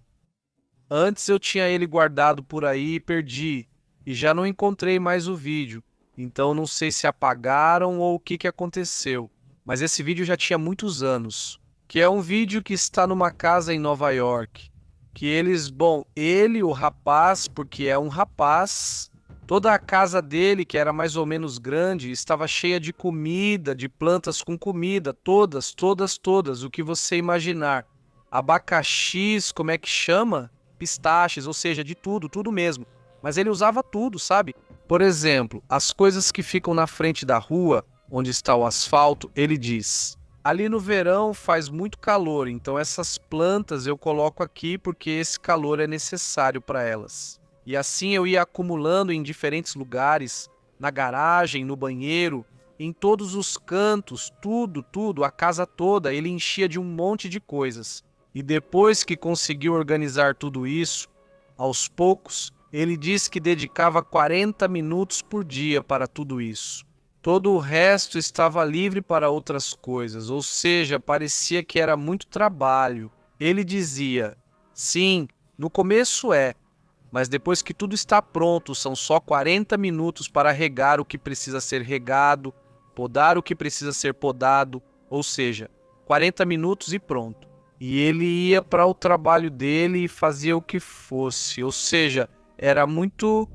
Antes eu tinha ele guardado por aí e perdi, e já não encontrei mais o vídeo. Então não sei se apagaram ou o que aconteceu. Mas esse vídeo já tinha muitos anos. Que é um vídeo que está numa casa em Nova York. Que ele, o rapaz, porque é um rapaz, toda a casa dele, que era mais ou menos grande, estava cheia de comida, de plantas com comida, todas, o que você imaginar. Abacaxis, como é que chama? Pistaches, ou seja, de tudo mesmo. Mas ele usava tudo, sabe? Por exemplo, as coisas que ficam na frente da rua, onde está o asfalto, ele diz: ali no verão faz muito calor, então essas plantas eu coloco aqui porque esse calor é necessário para elas. E assim eu ia acumulando em diferentes lugares, na garagem, no banheiro, em todos os cantos, tudo, a casa toda, ele enchia de um monte de coisas. E depois que conseguiu organizar tudo isso, aos poucos, ele disse que dedicava 40 minutos por dia para tudo isso. Todo o resto estava livre para outras coisas, ou seja, parecia que era muito trabalho. Ele dizia: sim, no começo mas depois que tudo está pronto, são só 40 minutos para regar o que precisa ser regado, podar o que precisa ser podado, ou seja, 40 minutos e pronto. E ele ia para o trabalho dele e fazia o que fosse, ou seja, era muito...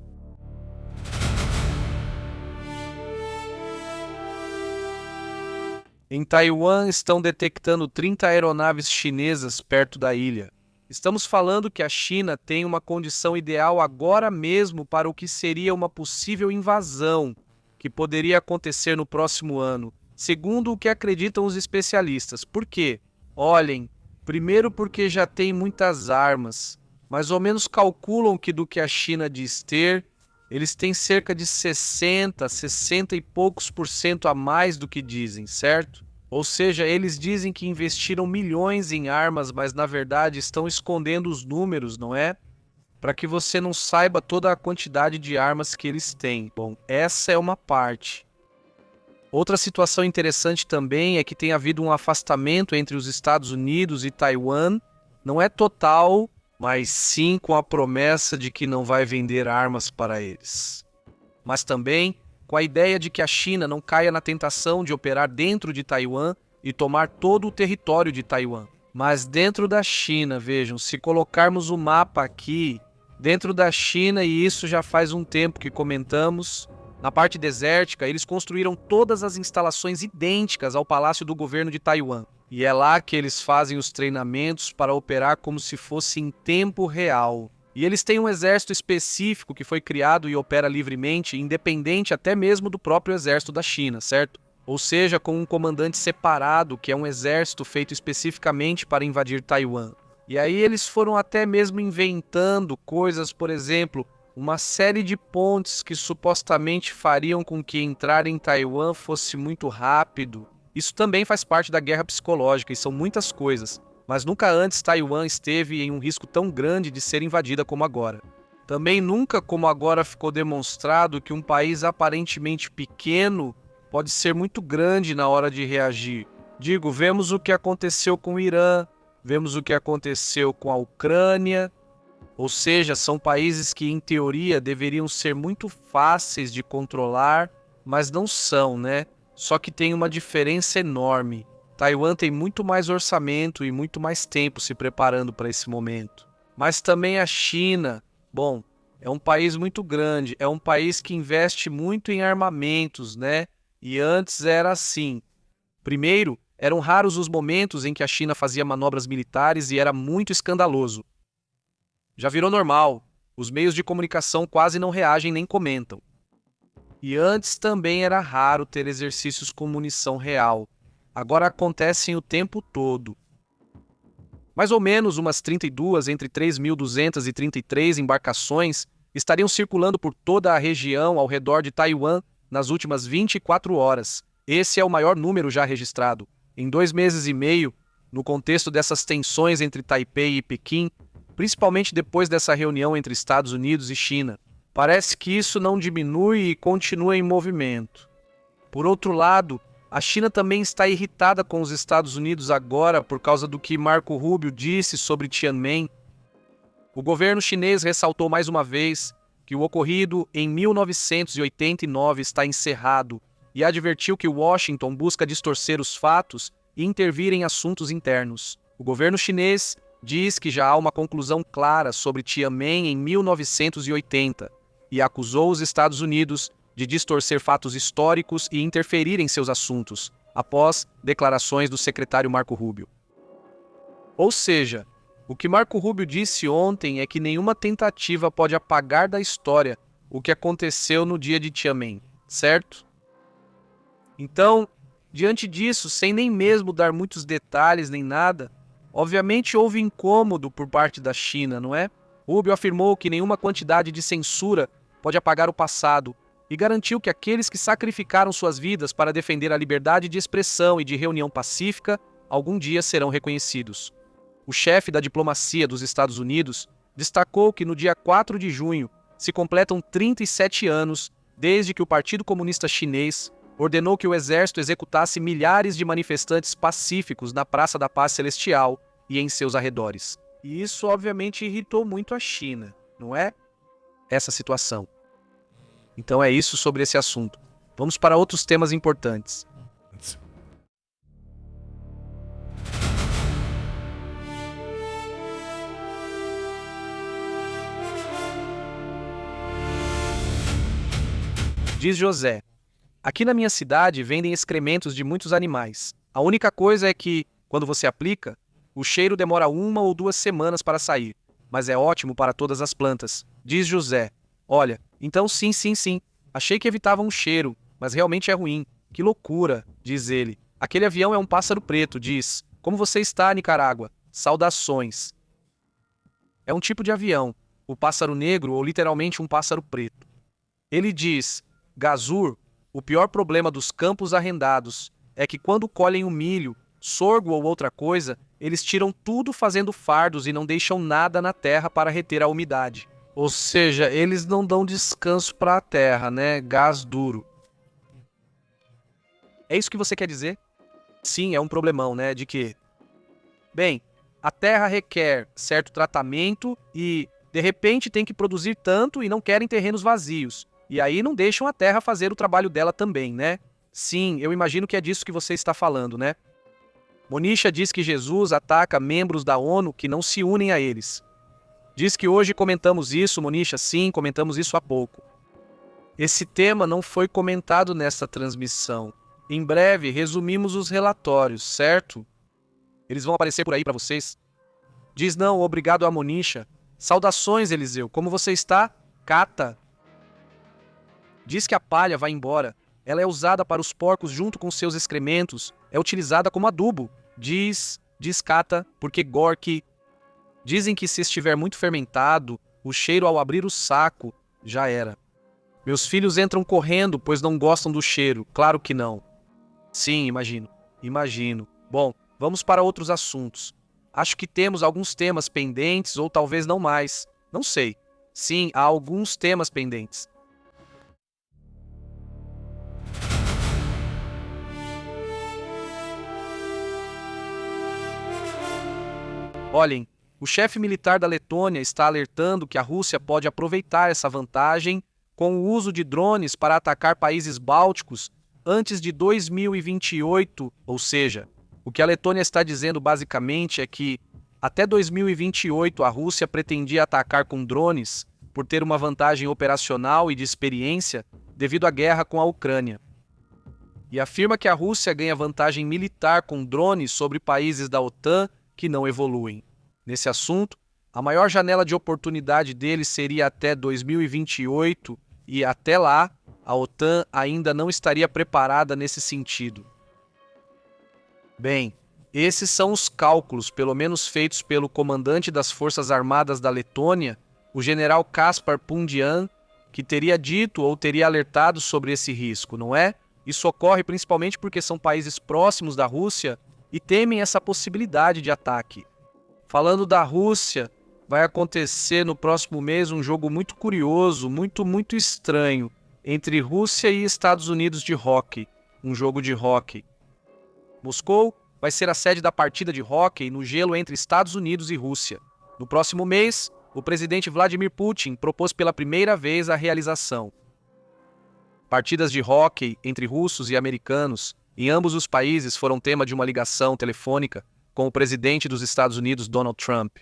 Em Taiwan estão detectando 30 aeronaves chinesas perto da ilha. Estamos falando que a China tem uma condição ideal agora mesmo para o que seria uma possível invasão, que poderia acontecer no próximo ano, segundo o que acreditam os especialistas. Por quê? Olhem, primeiro porque já tem muitas armas. Mais ou menos calculam que do que a China diz ter, eles têm cerca de 60 e poucos por cento a mais do que dizem, certo? Ou seja, eles dizem que investiram milhões em armas, mas na verdade estão escondendo os números, não é? Para que você não saiba toda a quantidade de armas que eles têm. Bom, essa é uma parte. Outra situação interessante também é que tem havido um afastamento entre os Estados Unidos e Taiwan. Não é total, mas sim com a promessa de que não vai vender armas para eles. Mas também com a ideia de que a China não caia na tentação de operar dentro de Taiwan e tomar todo o território de Taiwan. Mas dentro da China, vejam, se colocarmos o mapa aqui, dentro da China, e isso já faz um tempo que comentamos, na parte desértica, eles construíram todas as instalações idênticas ao palácio do governo de Taiwan. E é lá que eles fazem os treinamentos para operar como se fosse em tempo real. E eles têm um exército específico que foi criado e opera livremente, independente até mesmo do próprio exército da China, certo? Ou seja, com um comandante separado, que é um exército feito especificamente para invadir Taiwan. E aí eles foram até mesmo inventando coisas, por exemplo, uma série de pontes que supostamente fariam com que entrar em Taiwan fosse muito rápido. Isso também faz parte da guerra psicológica e são muitas coisas. Mas nunca antes Taiwan esteve em um risco tão grande de ser invadida como agora. Também nunca como agora ficou demonstrado que um país aparentemente pequeno pode ser muito grande na hora de reagir. Digo, vemos o que aconteceu com o Irã, vemos o que aconteceu com a Ucrânia, ou seja, são países que em teoria deveriam ser muito fáceis de controlar, mas não são, né? Só que tem uma diferença enorme. Taiwan tem muito mais orçamento e muito mais tempo se preparando para esse momento. Mas também a China, bom, é um país muito grande, é um país que investe muito em armamentos, né? E antes era assim. Primeiro, eram raros os momentos em que a China fazia manobras militares e era muito escandaloso. Já virou normal, os meios de comunicação quase não reagem nem comentam. E antes também era raro ter exercícios com munição real. Agora acontecem o tempo todo. Mais ou menos umas 32 entre 3.200 e 33 embarcações estariam circulando por toda a região ao redor de Taiwan nas últimas 24 horas. Esse é o maior número já registrado. Em 2 meses e meio, no contexto dessas tensões entre Taipei e Pequim, principalmente depois dessa reunião entre Estados Unidos e China. parece que isso não diminui e continua em movimento. Por outro lado, a China também está irritada com os Estados Unidos agora por causa do que Marco Rubio disse sobre Tiananmen. O governo chinês ressaltou mais uma vez que o ocorrido em 1989 está encerrado e advertiu que Washington busca distorcer os fatos e intervir em assuntos internos. O governo chinês diz que já há uma conclusão clara sobre Tiananmen em 1980 e acusou os Estados Unidos de distorcer fatos históricos e interferir em seus assuntos, após declarações do secretário Marco Rubio. Ou seja, o que Marco Rubio disse ontem é que nenhuma tentativa pode apagar da história o que aconteceu no dia de Tiananmen, certo? Então, diante disso, sem nem mesmo dar muitos detalhes nem nada, obviamente houve incômodo por parte da China, não é? Rubio afirmou que nenhuma quantidade de censura pode apagar o passado e garantiu que aqueles que sacrificaram suas vidas para defender a liberdade de expressão e de reunião pacífica algum dia serão reconhecidos. O chefe da diplomacia dos Estados Unidos destacou que no dia 4 de junho se completam 37 anos desde que o Partido Comunista Chinês ordenou que o exército executasse milhares de manifestantes pacíficos na Praça da Paz Celestial e em seus arredores. E isso obviamente irritou muito a China, não é? Essa situação. Então é isso sobre esse assunto. Vamos para outros temas importantes. Diz José: aqui na minha cidade vendem excrementos de muitos animais. A única coisa é que, quando você aplica, o cheiro demora 1 ou 2 semanas para sair, mas é ótimo para todas as plantas. Diz José: olha, então sim. Achei que evitava um cheiro, mas realmente é ruim. Que loucura, diz ele. Aquele avião é um pássaro preto, diz. Como você está, Nicarágua? Saudações. É um tipo de avião, o pássaro negro ou literalmente um pássaro preto. Ele diz: Gazur, o pior problema dos campos arrendados é que quando colhem o milho, sorgo ou outra coisa, eles tiram tudo fazendo fardos e não deixam nada na terra para reter a umidade. Ou seja, eles não dão descanso para a terra, né? Gás duro. É isso que você quer dizer? Sim, é um problemão, né? De quê? Bem, a terra requer certo tratamento e, de repente, tem que produzir tanto e não querem terrenos vazios. E aí não deixam a terra fazer o trabalho dela também, né? Sim, eu imagino que é disso que você está falando, né? Monisha diz que Jesus ataca membros da ONU que não se unem a eles. Diz que hoje comentamos isso, Monisha. Sim, comentamos isso há pouco. Esse tema não foi comentado nesta transmissão. Em breve, resumimos os relatórios, certo? Eles vão aparecer por aí para vocês. Diz não, obrigado a Monisha. Saudações, Eliseu. Como você está? Cata. Diz que a palha vai embora. Ela é usada para os porcos junto com seus excrementos. É utilizada como adubo. Diz Cata, porque Gorky. Dizem que se estiver muito fermentado, o cheiro ao abrir o saco já era. Meus filhos entram correndo, pois não gostam do cheiro. Claro que não. Sim, imagino. Bom, vamos para outros assuntos. Acho que temos alguns temas pendentes, ou talvez não mais. Não sei. Sim, há alguns temas pendentes. Olhem, o chefe militar da Letônia está alertando que a Rússia pode aproveitar essa vantagem com o uso de drones para atacar países bálticos antes de 2028, ou seja, o que a Letônia está dizendo basicamente é que até 2028 a Rússia pretendia atacar com drones por ter uma vantagem operacional e de experiência devido à guerra com a Ucrânia. E afirma que a Rússia ganha vantagem militar com drones sobre países da OTAN que não evoluem. Nesse assunto, a maior janela de oportunidade deles seria até 2028 e até lá, a OTAN ainda não estaria preparada nesse sentido. Bem, esses são os cálculos, pelo menos feitos pelo comandante das Forças Armadas da Letônia, o general Kaspar Pundian, que teria dito ou teria alertado sobre esse risco, não é? Isso ocorre principalmente porque são países próximos da Rússia e temem essa possibilidade de ataque. Falando da Rússia, vai acontecer no próximo mês um jogo muito curioso, muito estranho, entre Rússia e Estados Unidos de hóquei, um jogo de hóquei. Moscou vai ser a sede da partida de hóquei no gelo entre Estados Unidos e Rússia. No próximo mês, o presidente Vladimir Putin propôs pela primeira vez a realização. Partidas de hóquei entre russos e americanos em ambos os países foram tema de uma ligação telefônica com o presidente dos Estados Unidos, Donald Trump.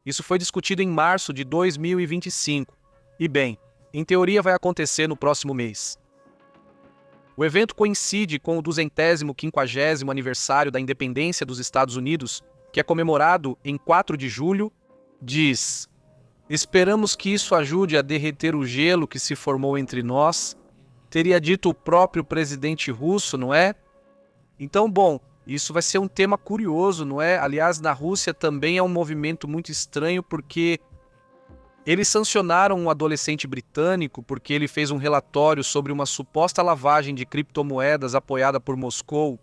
Isso foi discutido em março de 2025. E bem, em teoria vai acontecer no próximo mês. O evento coincide com o 250º aniversário da independência dos Estados Unidos, que é comemorado em 4 de julho, diz: "Esperamos que isso ajude a derreter o gelo que se formou entre nós", teria dito o próprio presidente russo, não é? Então, bom, isso vai ser um tema curioso, não é? Aliás, na Rússia também é um movimento muito estranho porque eles sancionaram um adolescente britânico porque ele fez um relatório sobre uma suposta lavagem de criptomoedas apoiada por Moscou.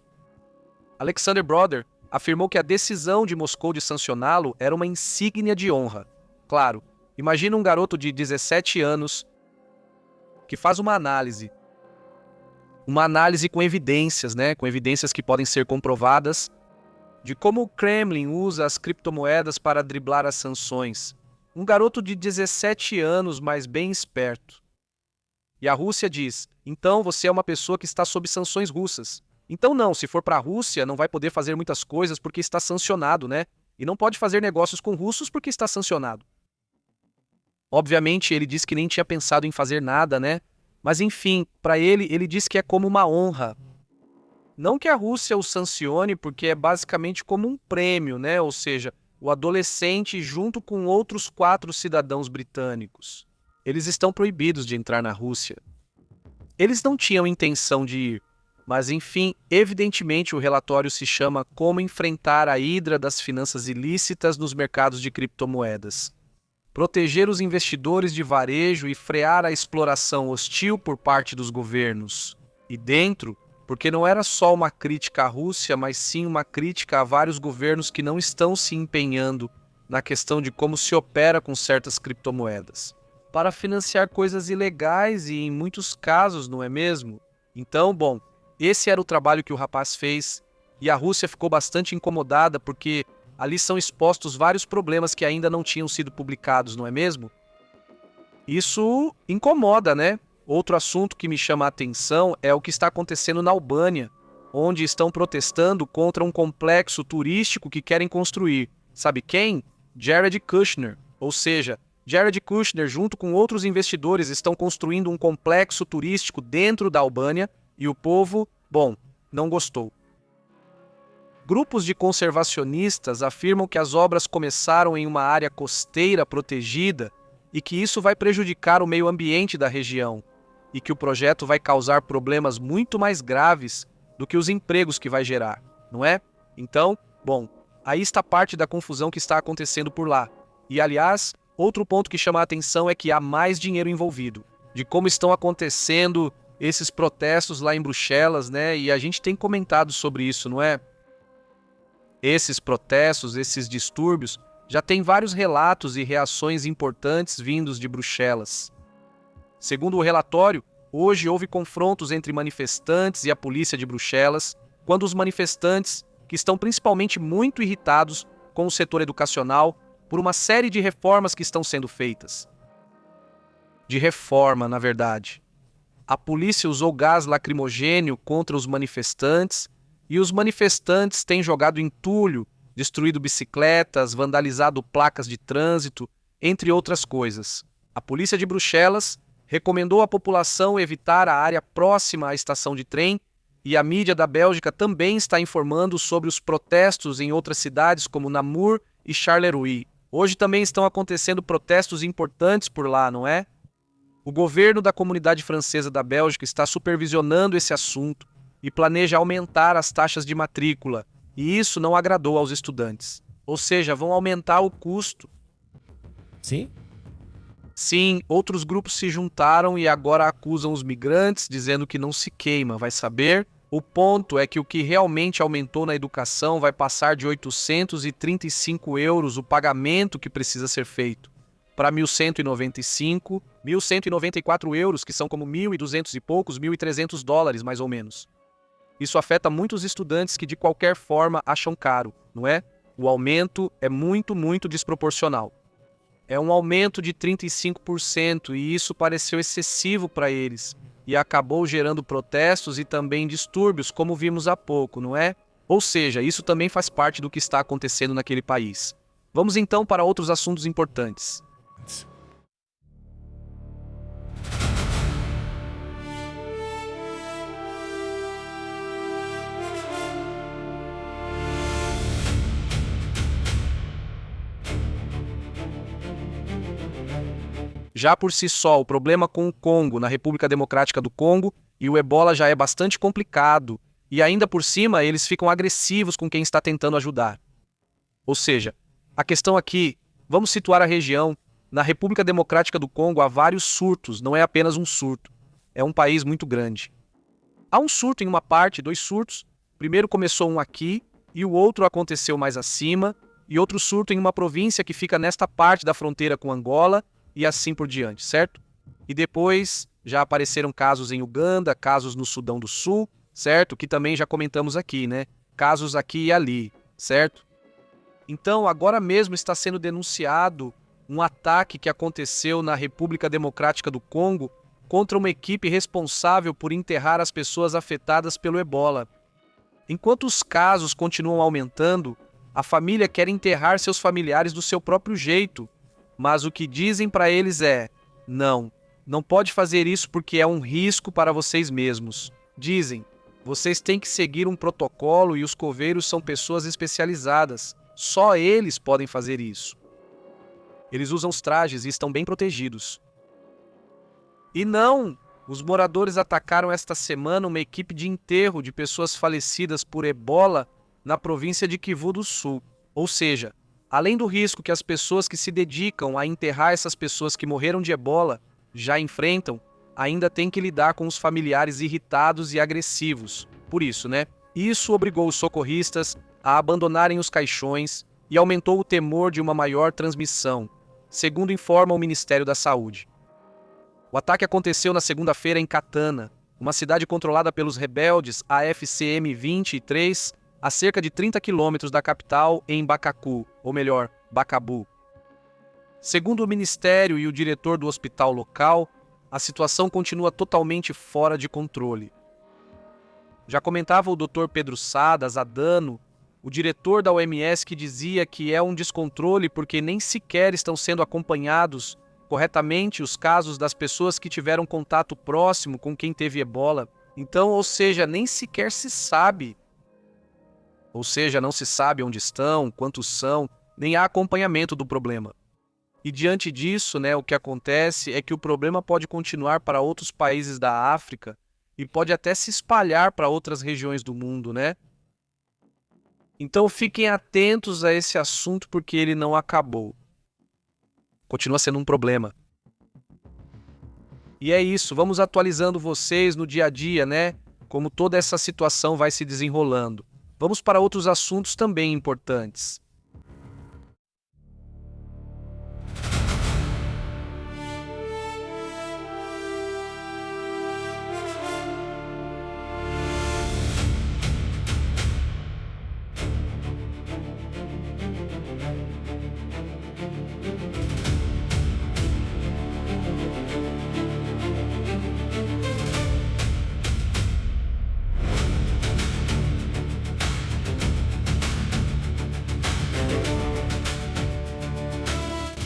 Alexander Broder afirmou que a decisão de Moscou de sancioná-lo era uma insígnia de honra. Claro, imagina um garoto de 17 anos que faz uma análise com evidências, né? Com evidências que podem ser comprovadas de como o Kremlin usa as criptomoedas para driblar as sanções. Um garoto de 17 anos, mas bem esperto. E a Rússia diz: então você é uma pessoa que está sob sanções russas. Então não, se for para a Rússia, não vai poder fazer muitas coisas porque está sancionado, né? E não pode fazer negócios com russos porque está sancionado. Obviamente, ele disse que nem tinha pensado em fazer nada, né? Mas enfim, para ele disse que é como uma honra. Não que a Rússia o sancione, porque é basicamente como um prêmio, né? Ou seja, o adolescente junto com outros 4 cidadãos britânicos. Eles estão proibidos de entrar na Rússia. Eles não tinham intenção de ir, mas enfim, evidentemente o relatório se chama Como Enfrentar a Hidra das Finanças Ilícitas nos Mercados de Criptomoedas. Proteger os investidores de varejo e frear a exploração hostil por parte dos governos. E dentro, porque não era só uma crítica à Rússia, mas sim uma crítica a vários governos que não estão se empenhando na questão de como se opera com certas criptomoedas, para financiar coisas ilegais e em muitos casos, não é mesmo? Então, bom, esse era o trabalho que o rapaz fez e a Rússia ficou bastante incomodada porque ali são expostos vários problemas que ainda não tinham sido publicados, não é mesmo? Isso incomoda, né? Outro assunto que me chama a atenção é o que está acontecendo na Albânia, onde estão protestando contra um complexo turístico que querem construir. Sabe quem? Jared Kushner. Ou seja, Jared Kushner junto com outros investidores estão construindo um complexo turístico dentro da Albânia e o povo, bom, não gostou. Grupos de conservacionistas afirmam que as obras começaram em uma área costeira protegida e que isso vai prejudicar o meio ambiente da região e que o projeto vai causar problemas muito mais graves do que os empregos que vai gerar, não é? Então, bom, aí está parte da confusão que está acontecendo por lá. E, aliás, outro ponto que chama a atenção é que há mais dinheiro envolvido, de como estão acontecendo esses protestos lá em Bruxelas, né? E a gente tem comentado sobre isso, não é? Esses protestos, esses distúrbios, já tem vários relatos e reações importantes vindos de Bruxelas. Segundo o relatório, hoje houve confrontos entre manifestantes e a polícia de Bruxelas, quando os manifestantes, que estão principalmente muito irritados com o setor educacional, por uma série de reformas que estão sendo feitas. De reforma, na verdade. A polícia usou gás lacrimogênio contra os manifestantes e os manifestantes têm jogado entulho, destruído bicicletas, vandalizado placas de trânsito, entre outras coisas. A polícia de Bruxelas recomendou à população evitar a área próxima à estação de trem e a mídia da Bélgica também está informando sobre os protestos em outras cidades como Namur e Charleroi. Hoje também estão acontecendo protestos importantes por lá, não é? O governo da Comunidade Francesa da Bélgica está supervisionando esse assunto e planeja aumentar as taxas de matrícula, e isso não agradou aos estudantes. Ou seja, vão aumentar o custo. Sim? Sim, outros grupos se juntaram e agora acusam os migrantes, dizendo que não se queima, vai saber? O ponto é que o que realmente aumentou na educação vai passar de 835 euros o pagamento que precisa ser feito, para 1.195, 1.194 euros, que são como 1.200 e poucos, 1.300 dólares mais ou menos. Isso afeta muitos estudantes que de qualquer forma acham caro, não é? O aumento é muito, muito desproporcional. É um aumento de 35% e isso pareceu excessivo para eles e acabou gerando protestos e também distúrbios, como vimos há pouco, não é? Ou seja, isso também faz parte do que está acontecendo naquele país. Vamos então para outros assuntos importantes. Já por si só, o problema com o Congo, na República Democrática do Congo, e o Ebola já é bastante complicado, e ainda por cima eles ficam agressivos com quem está tentando ajudar. Ou seja, a questão aqui, vamos situar a região, na República Democrática do Congo há vários surtos, não é apenas um surto, é um país muito grande. Há um surto em uma parte, 2 surtos, primeiro começou um aqui, e o outro aconteceu mais acima, e outro surto em uma província que fica nesta parte da fronteira com Angola, e assim por diante, certo? E depois já apareceram casos em Uganda, casos no Sudão do Sul, certo? Que também já comentamos aqui, né? Casos aqui e ali, certo? Então, agora mesmo está sendo denunciado um ataque que aconteceu na República Democrática do Congo contra uma equipe responsável por enterrar as pessoas afetadas pelo Ebola. Enquanto os casos continuam aumentando, a família quer enterrar seus familiares do seu próprio jeito. Mas o que dizem para eles é: não pode fazer isso porque é um risco para vocês mesmos. Dizem, vocês têm que seguir um protocolo e os coveiros são pessoas especializadas. Só eles podem fazer isso. Eles usam os trajes e estão bem protegidos. E não, os moradores atacaram esta semana uma equipe de enterro de pessoas falecidas por Ebola na província de Kivu do Sul. Ou seja, além do risco que as pessoas que se dedicam a enterrar essas pessoas que morreram de Ebola já enfrentam, ainda tem que lidar com os familiares irritados e agressivos. Por isso, né? Isso obrigou os socorristas a abandonarem os caixões e aumentou o temor de uma maior transmissão, segundo informa o Ministério da Saúde. O ataque aconteceu na segunda-feira em Katana, uma cidade controlada pelos rebeldes AFCM-23, a cerca de 30 quilômetros da capital em Bakaku, ou melhor, Bakabu. Segundo o Ministério e o diretor do hospital local, a situação continua totalmente fora de controle. Já comentava o Dr. Pedro Sada Zadano, o diretor da OMS, que dizia que é um descontrole porque nem sequer estão sendo acompanhados corretamente os casos das pessoas que tiveram contato próximo com quem teve Ebola. Então, ou seja, nem sequer se sabe. Ou seja, não se sabe onde estão, quantos são, nem há acompanhamento do problema. E diante disso, né, o que acontece é que o problema pode continuar para outros países da África e pode até se espalhar para outras regiões do mundo, né? Então fiquem atentos a esse assunto porque ele não acabou. Continua sendo um problema. E é isso, vamos atualizando vocês no dia a dia, né? Como toda essa situação vai se desenrolando. Vamos para outros assuntos também importantes.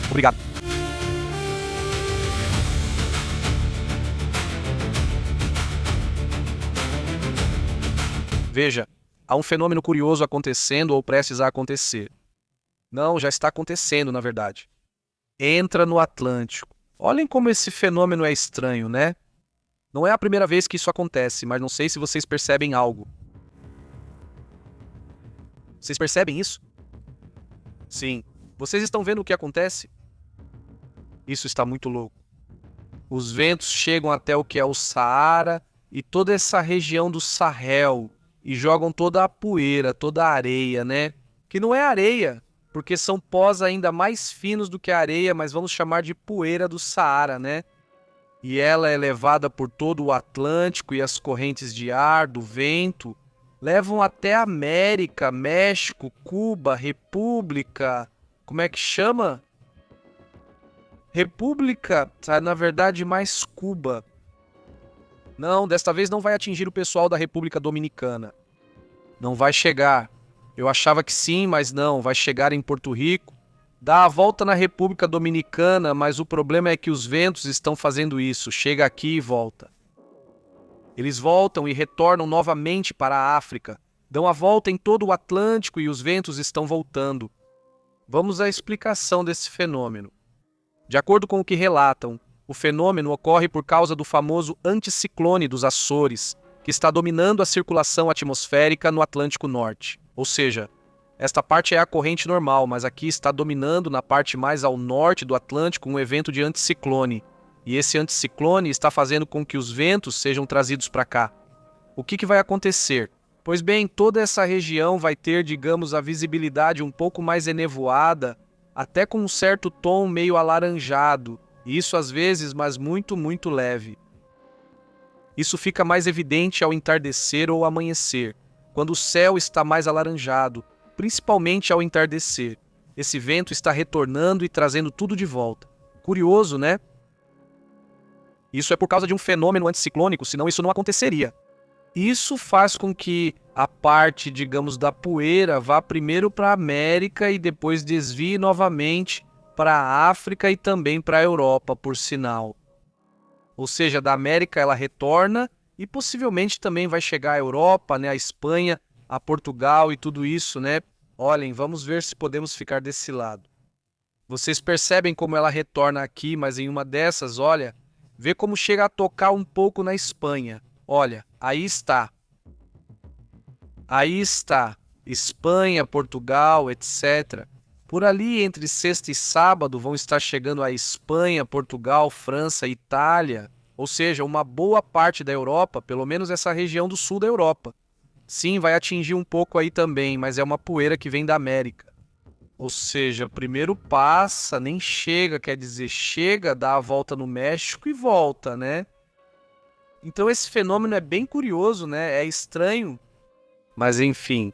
Obrigado. Veja, há um fenômeno curioso acontecendo ou prestes a acontecer. Não, já está acontecendo, na verdade. Entra no Atlântico. Olhem como esse fenômeno é estranho, né? Não é a primeira vez que isso acontece, mas não sei se vocês percebem algo. Vocês percebem isso? Sim. Vocês estão vendo o que acontece? Isso está muito louco. Os ventos chegam até o que é o Saara e toda essa região do Sahel e jogam toda a poeira, toda a areia, né? Que não é areia, porque são pós ainda mais finos do que a areia, mas vamos chamar de poeira do Saara, né? E ela é levada por todo o Atlântico e as correntes de ar, do vento, levam até a América, México, Cuba, República... Como é que chama? República, na verdade, mais Cuba. Não, desta vez não vai atingir o pessoal da República Dominicana. Não vai chegar. Eu achava que sim, mas não. Vai chegar em Porto Rico. Dá a volta na República Dominicana, mas o problema é que os ventos estão fazendo isso. Chega aqui e volta. Eles voltam e retornam novamente para a África. Dão a volta em todo o Atlântico e os ventos estão voltando. Vamos à explicação desse fenômeno. De acordo com o que relatam, o fenômeno ocorre por causa do famoso anticiclone dos Açores, que está dominando a circulação atmosférica no Atlântico Norte. Ou seja, esta parte é a corrente normal, mas aqui está dominando na parte mais ao norte do Atlântico um evento de anticiclone. E esse anticiclone está fazendo com que os ventos sejam trazidos para cá. O que vai acontecer? Pois bem, toda essa região vai ter, digamos, a visibilidade um pouco mais enevoada, até com um certo tom meio alaranjado, e isso às vezes, mas muito, muito leve. Isso fica mais evidente ao entardecer ou amanhecer, quando o céu está mais alaranjado, principalmente ao entardecer. Esse vento está retornando e trazendo tudo de volta. Curioso, né? Isso é por causa de um fenômeno anticiclônico, senão isso não aconteceria. Isso faz com que a parte, digamos, da poeira vá primeiro para a América e depois desvie novamente para a África e também para a Europa, por sinal. Ou seja, da América ela retorna e possivelmente também vai chegar à Europa, né, à Espanha, a Portugal e tudo isso, né? Olhem, vamos ver se podemos ficar desse lado. Vocês percebem como ela retorna aqui, mas em uma dessas, olha, vê como chega a tocar um pouco na Espanha. Olha, aí está. Aí está. Espanha, Portugal, etc. Por ali, entre sexta e sábado, vão estar chegando a Espanha, Portugal, França, Itália. Ou seja, uma boa parte da Europa, pelo menos essa região do sul da Europa. Sim, vai atingir um pouco aí também, mas é uma poeira que vem da América. Ou seja, primeiro passa, nem chega, quer dizer, chega, dá a volta no México e volta, né? Então esse fenômeno é bem curioso, né? É estranho, mas enfim.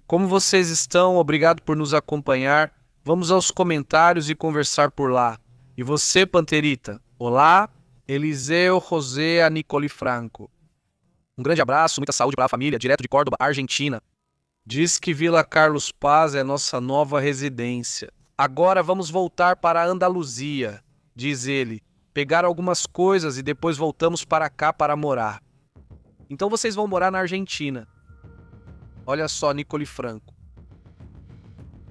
Como vocês estão? Obrigado por nos acompanhar. Vamos aos comentários e conversar por lá. E você, Panterita? Olá, Eliseu José Nicoli Franco. Um grande abraço, muita saúde para a família, direto de Córdoba, Argentina. Diz que Vila Carlos Paz é nossa nova residência. Agora vamos voltar para a Andaluzia, diz ele. Pegar algumas coisas e depois voltamos para cá para morar. Então vocês vão morar na Argentina. Olha só, Nicoli Franco.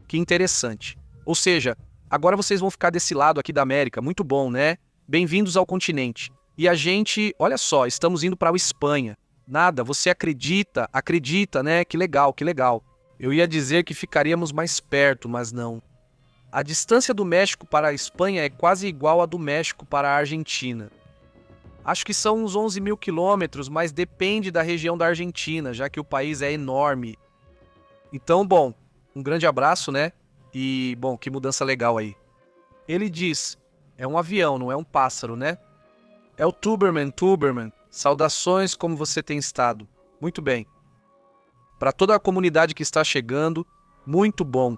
Que interessante. Ou seja, agora vocês vão ficar desse lado aqui da América. Muito bom, né? Bem-vindos ao continente. E a gente, olha só, estamos indo para a Espanha. Nada, você acredita, né? Que legal, que legal. Eu ia dizer que ficaríamos mais perto, mas não. A distância do México para a Espanha é quase igual à do México para a Argentina. Acho que são uns 11 mil quilômetros, mas depende da região da Argentina, já que o país é enorme. Então, bom, um grande abraço, né? E, bom, que mudança legal aí. Ele diz, é um avião, não é um pássaro, né? É o Tuberman. Saudações, como você tem estado? Muito bem. Para toda a comunidade que está chegando, muito bom.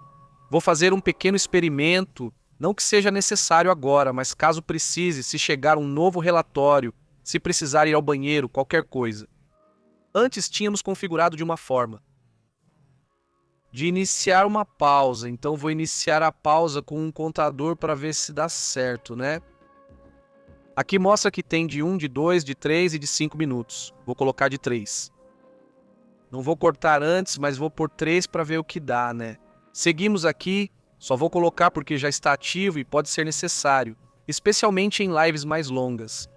Vou fazer um pequeno experimento, não que seja necessário agora, mas caso precise, se chegar um novo relatório, se precisar ir ao banheiro, qualquer coisa. Antes tínhamos configurado de uma forma. De iniciar uma pausa, então vou iniciar a pausa com um contador para ver se dá certo, né? Aqui mostra que tem de 1, de 2, de 3 e de 5 minutos. Vou colocar de 3. Não vou cortar antes, mas vou por 3 para ver o que dá, né? Seguimos aqui, só vou colocar porque já está ativo e pode ser necessário. especialmente em lives mais longas.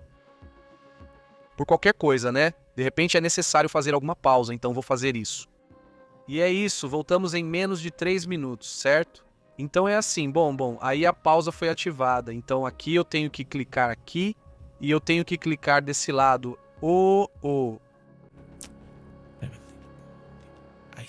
Por qualquer coisa, né? De repente é necessário fazer alguma pausa, então vou fazer isso. E é isso, voltamos em menos de 3 minutos, certo? Então é assim, bom, aí a pausa foi ativada. Então aqui eu tenho que clicar aqui e eu tenho que clicar desse lado. Aí.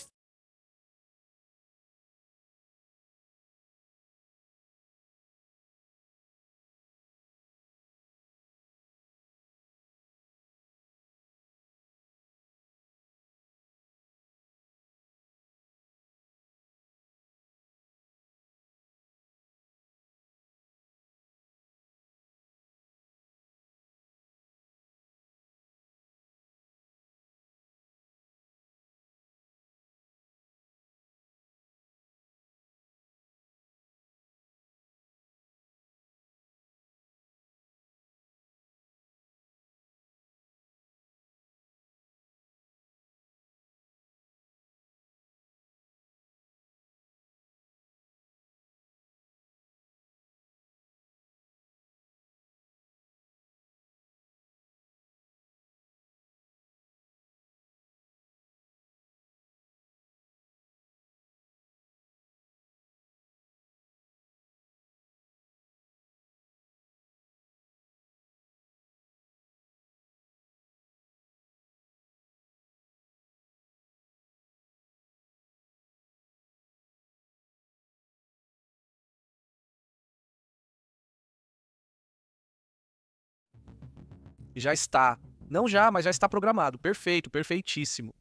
Já está. Não já, mas já está programado. Perfeito, perfeitíssimo.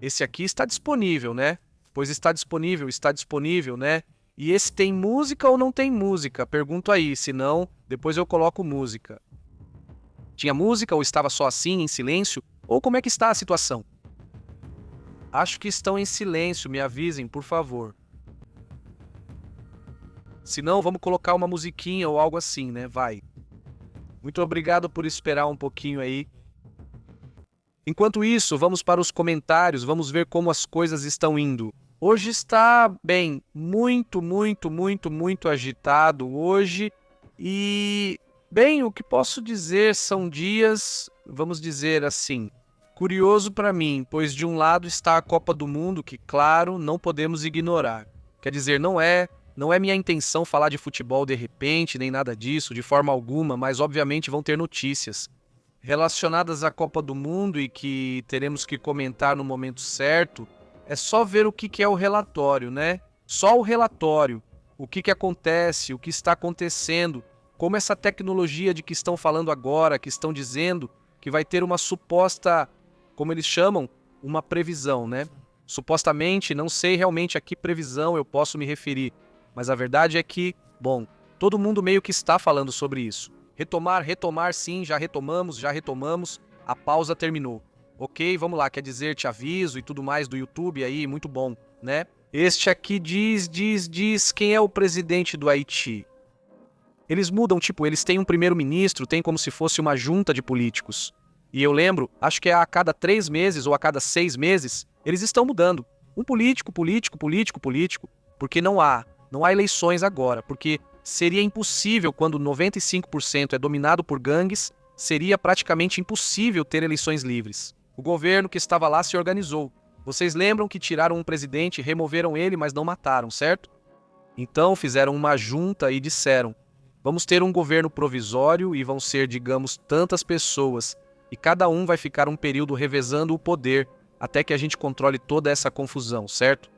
Esse aqui está disponível, né? Pois está disponível, né? E esse tem música ou não tem música? Pergunto aí, se não, depois eu coloco música. Tinha música ou estava só assim, em silêncio? Ou como é que está a situação? Acho que estão em silêncio, me avisem, por favor. Se não, vamos colocar uma musiquinha ou algo assim, né? Vai. Muito obrigado por esperar um pouquinho aí. Enquanto isso, vamos para os comentários, vamos ver como as coisas estão indo. Hoje está, bem, muito agitado hoje e, bem, o que posso dizer são dias, vamos dizer assim, curioso para mim, pois de um lado está a Copa do Mundo, que, claro, não podemos ignorar. Quer dizer, não é minha intenção falar de futebol de repente, nem nada disso, de forma alguma, mas obviamente vão ter notícias relacionadas à Copa do Mundo e que teremos que comentar no momento certo. É só ver o que é o relatório, né? Só o relatório. O que acontece, o que está acontecendo, como essa tecnologia de que estão falando agora, que estão dizendo que vai ter uma suposta, como eles chamam, uma previsão, né? Supostamente, não sei realmente a que previsão eu posso me referir, mas a verdade é que, bom, todo mundo meio que está falando sobre isso. Retomar sim, já retomamos, a pausa terminou. Ok, vamos lá, quer dizer, te aviso e tudo mais do YouTube aí, muito bom, né? Este aqui diz quem é o presidente do Haiti. Eles mudam, tipo, eles têm um primeiro-ministro, tem como se fosse uma junta de políticos. E eu lembro, acho que é a cada 3 meses ou a cada 6 meses, eles estão mudando. Um político, porque não há eleições agora, porque seria impossível quando 95% é dominado por gangues, seria praticamente impossível ter eleições livres. O governo que estava lá se organizou. Vocês lembram que tiraram um presidente, removeram ele, mas não mataram, certo? Então fizeram uma junta e disseram: vamos ter um governo provisório e vão ser, digamos, tantas pessoas, e cada um vai ficar um período revezando o poder, até que a gente controle toda essa confusão, certo?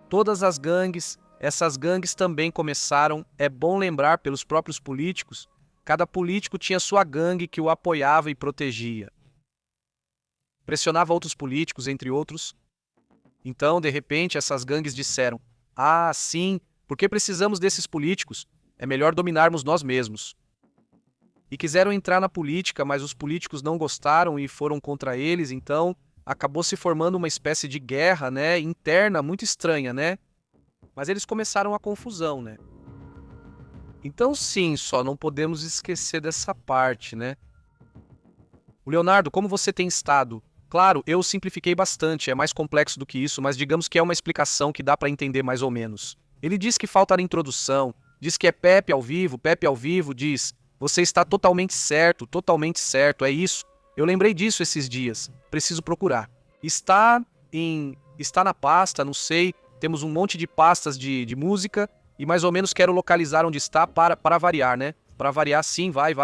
Todas as gangues, essas gangues também começaram, é bom lembrar pelos próprios políticos, cada político tinha sua gangue que o apoiava e protegia. Pressionava outros políticos, entre outros. Então, de repente, essas gangues disseram: ah, sim, porque precisamos desses políticos? É melhor dominarmos nós mesmos. E quiseram entrar na política, mas os políticos não gostaram e foram contra eles, então acabou se formando uma espécie de guerra, né, interna, muito estranha, né? Mas eles começaram a confusão, né? Então sim, só não podemos esquecer dessa parte, né? O Leonardo, como você tem estado? Claro, eu simplifiquei bastante, é mais complexo do que isso, mas digamos que é uma explicação que dá para entender mais ou menos. Ele diz que falta a introdução, Diz que é Pepe ao vivo. Pepe ao vivo diz: você está totalmente certo, é isso. Eu lembrei disso esses dias. Preciso procurar. Está na pasta, não sei. Temos um monte de pastas de música e mais ou menos quero localizar onde está para variar, né? Para variar, sim, vai.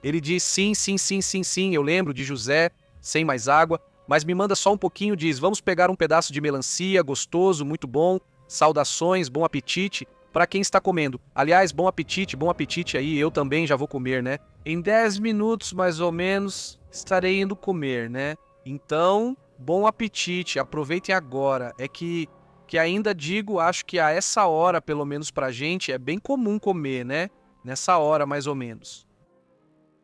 Ele diz sim, eu lembro de José, sem mais água, mas me manda só um pouquinho, diz: vamos pegar um pedaço de melancia, gostoso, muito bom, saudações, bom apetite, para quem está comendo. Aliás, bom apetite aí, eu também já vou comer, né? Em 10 minutos, mais ou menos, estarei indo comer, né? Então, bom apetite, aproveitem agora. É que ainda digo, acho que a essa hora, pelo menos pra gente, é bem comum comer, né? Nessa hora, mais ou menos.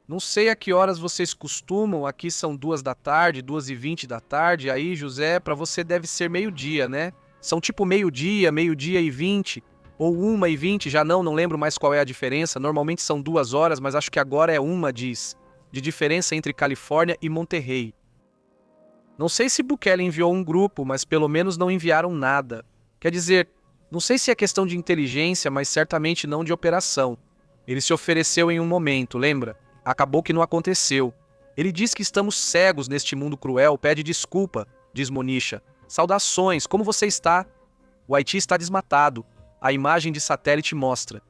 Não sei a que horas vocês costumam, aqui são 2 da tarde, 2h20 da tarde, aí, José, pra você deve ser meio-dia, né? São tipo meio-dia e 20, ou 1h20, já não lembro mais qual é a diferença, normalmente são 2 horas, mas acho que agora é 1, diz, de diferença entre Califórnia e Monterrey. Não sei se Bukele enviou um grupo, mas pelo menos não enviaram nada. Quer dizer, não sei se é questão de inteligência, mas certamente não de operação. Ele se ofereceu em um momento, lembra? Acabou que não aconteceu. Ele diz que estamos cegos neste mundo cruel, pede desculpa, diz Monisha. Saudações, como você está? O Haiti está desmatado. A imagem de satélite mostra.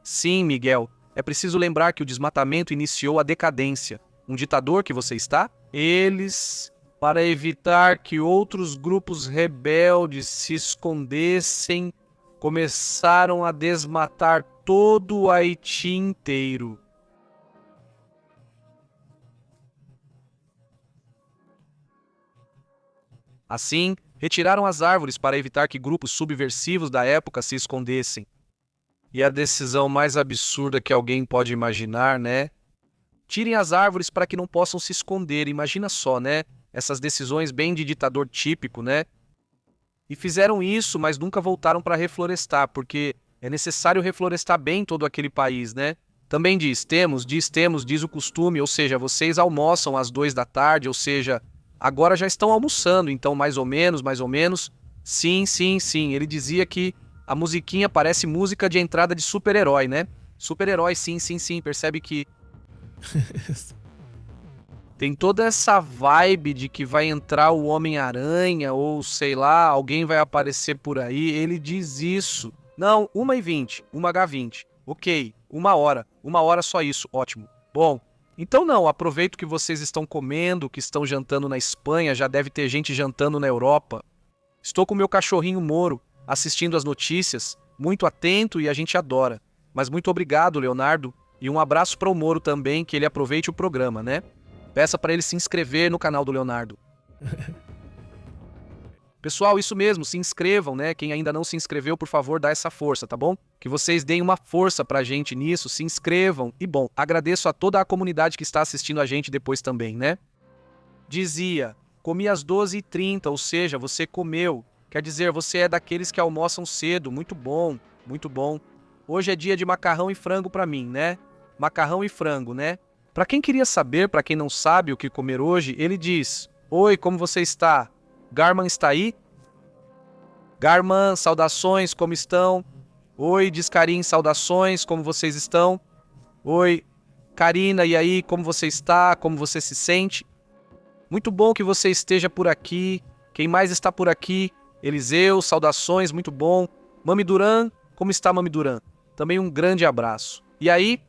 Sim, Miguel, é preciso lembrar que o desmatamento iniciou a decadência. Um ditador que você está? Eles, para evitar que outros grupos rebeldes se escondessem, começaram a desmatar todo o Haiti inteiro. Assim, retiraram as árvores para evitar que grupos subversivos da época se escondessem. E a decisão mais absurda que alguém pode imaginar, né? Tirem as árvores para que não possam se esconder, imagina só, né? Essas decisões bem de ditador típico, né? E fizeram isso, mas nunca voltaram para reflorestar, porque é necessário reflorestar bem todo aquele país, né? Também diz o costume, ou seja, vocês almoçam às 2 da tarde, ou seja, agora já estão almoçando, então mais ou menos. Sim, ele dizia que a musiquinha parece música de entrada de super-herói, né? Super-herói, sim, percebe que tem toda essa vibe de que vai entrar o Homem-Aranha, ou sei lá, alguém vai aparecer por aí, ele diz isso. Não, 1h20, 1h20, ok, 1 hora só isso, ótimo. Bom, então não, aproveito que vocês estão comendo, que estão jantando na Espanha, já deve ter gente jantando na Europa. Estou com meu cachorrinho Moro, assistindo as notícias, muito atento e a gente adora. Mas muito obrigado, Leonardo, e um abraço para o Moro também, que ele aproveite o programa, né? Peça para ele se inscrever no canal do Leonardo. Pessoal, isso mesmo, se inscrevam, né? Quem ainda não se inscreveu, por favor, dá essa força, tá bom? Que vocês deem uma força pra gente nisso, se inscrevam. E bom, agradeço a toda a comunidade que está assistindo a gente depois também, né? Dizia, comi às 12h30, ou seja, você comeu. Quer dizer, você é daqueles que almoçam cedo, muito bom, muito bom. Hoje é dia de macarrão e frango pra mim, né? Macarrão e frango, né? Pra quem queria saber, pra quem não sabe o que comer hoje, ele diz: oi, como você está? Garman está aí? Garman, saudações, como estão? Oi, diz Karim, saudações, como vocês estão? Oi, Karina, e aí, como você está? Como você se sente? Muito bom que você esteja por aqui. Quem mais está por aqui? Eliseu, saudações, muito bom. Mami Duran, como está Mami Duran? Também um grande abraço. E aí?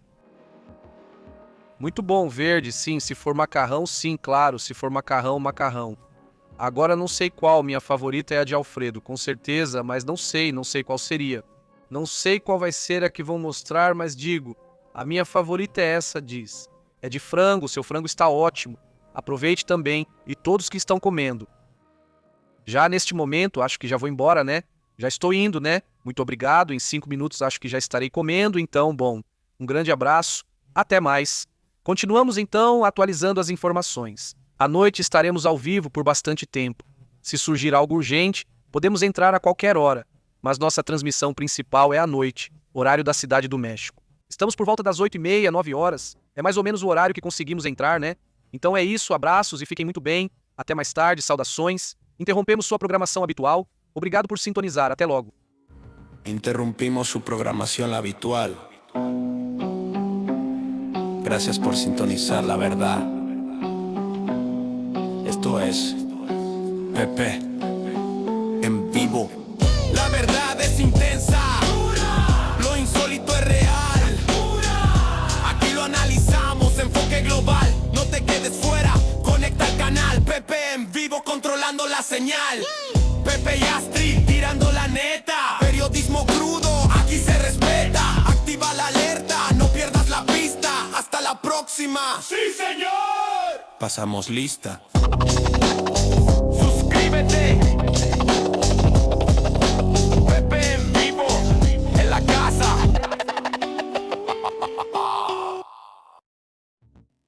Muito bom, verde, sim. Se for macarrão, sim, claro. Se for macarrão, macarrão. Agora não sei qual, minha favorita é a de Alfredo, com certeza, mas não sei qual seria. Não sei qual vai ser a que vão mostrar, mas digo, a minha favorita é essa, diz. É de frango, seu frango está ótimo. Aproveite também, e todos que estão comendo. Já neste momento, acho que já vou embora, né? Já estou indo, né? Muito obrigado, em 5 minutos acho que já estarei comendo, então, bom, um grande abraço, até mais. Continuamos então atualizando as informações. À noite estaremos ao vivo por bastante tempo. Se surgir algo urgente, podemos entrar a qualquer hora, mas nossa transmissão principal é à noite, horário da Cidade do México. Estamos por volta das 8h30, 9 horas. É mais ou menos o horário que conseguimos entrar, né? Então é isso, abraços e fiquem muito bem. Até mais tarde, saudações. Interrompemos sua programação habitual. Obrigado por sintonizar, até logo. interrumpimos su programación habitual. Gracias por sintonizar la verdad. Esto es Pepe en vivo. La verdad es intensa, lo insólito es real. Aquí lo analizamos, enfoque global. No te quedes fuera, conecta al canal. Pepe en vivo controlando la señal. Pepe y Astrid tirando la neta. Periodismo crudo, aquí se respeta. Activa la alerta, no pierdas la pista. Hasta la próxima. ¡Sí, señor! Pasamos lista. Suscríbete. Pepe en vivo, en la casa.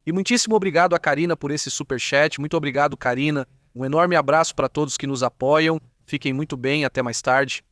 E muitíssimo obrigado a Karina por esse superchat. Muito obrigado, Karina. Um enorme abraço para todos que nos apoiam. Fiquem muito bem. Até mais tarde.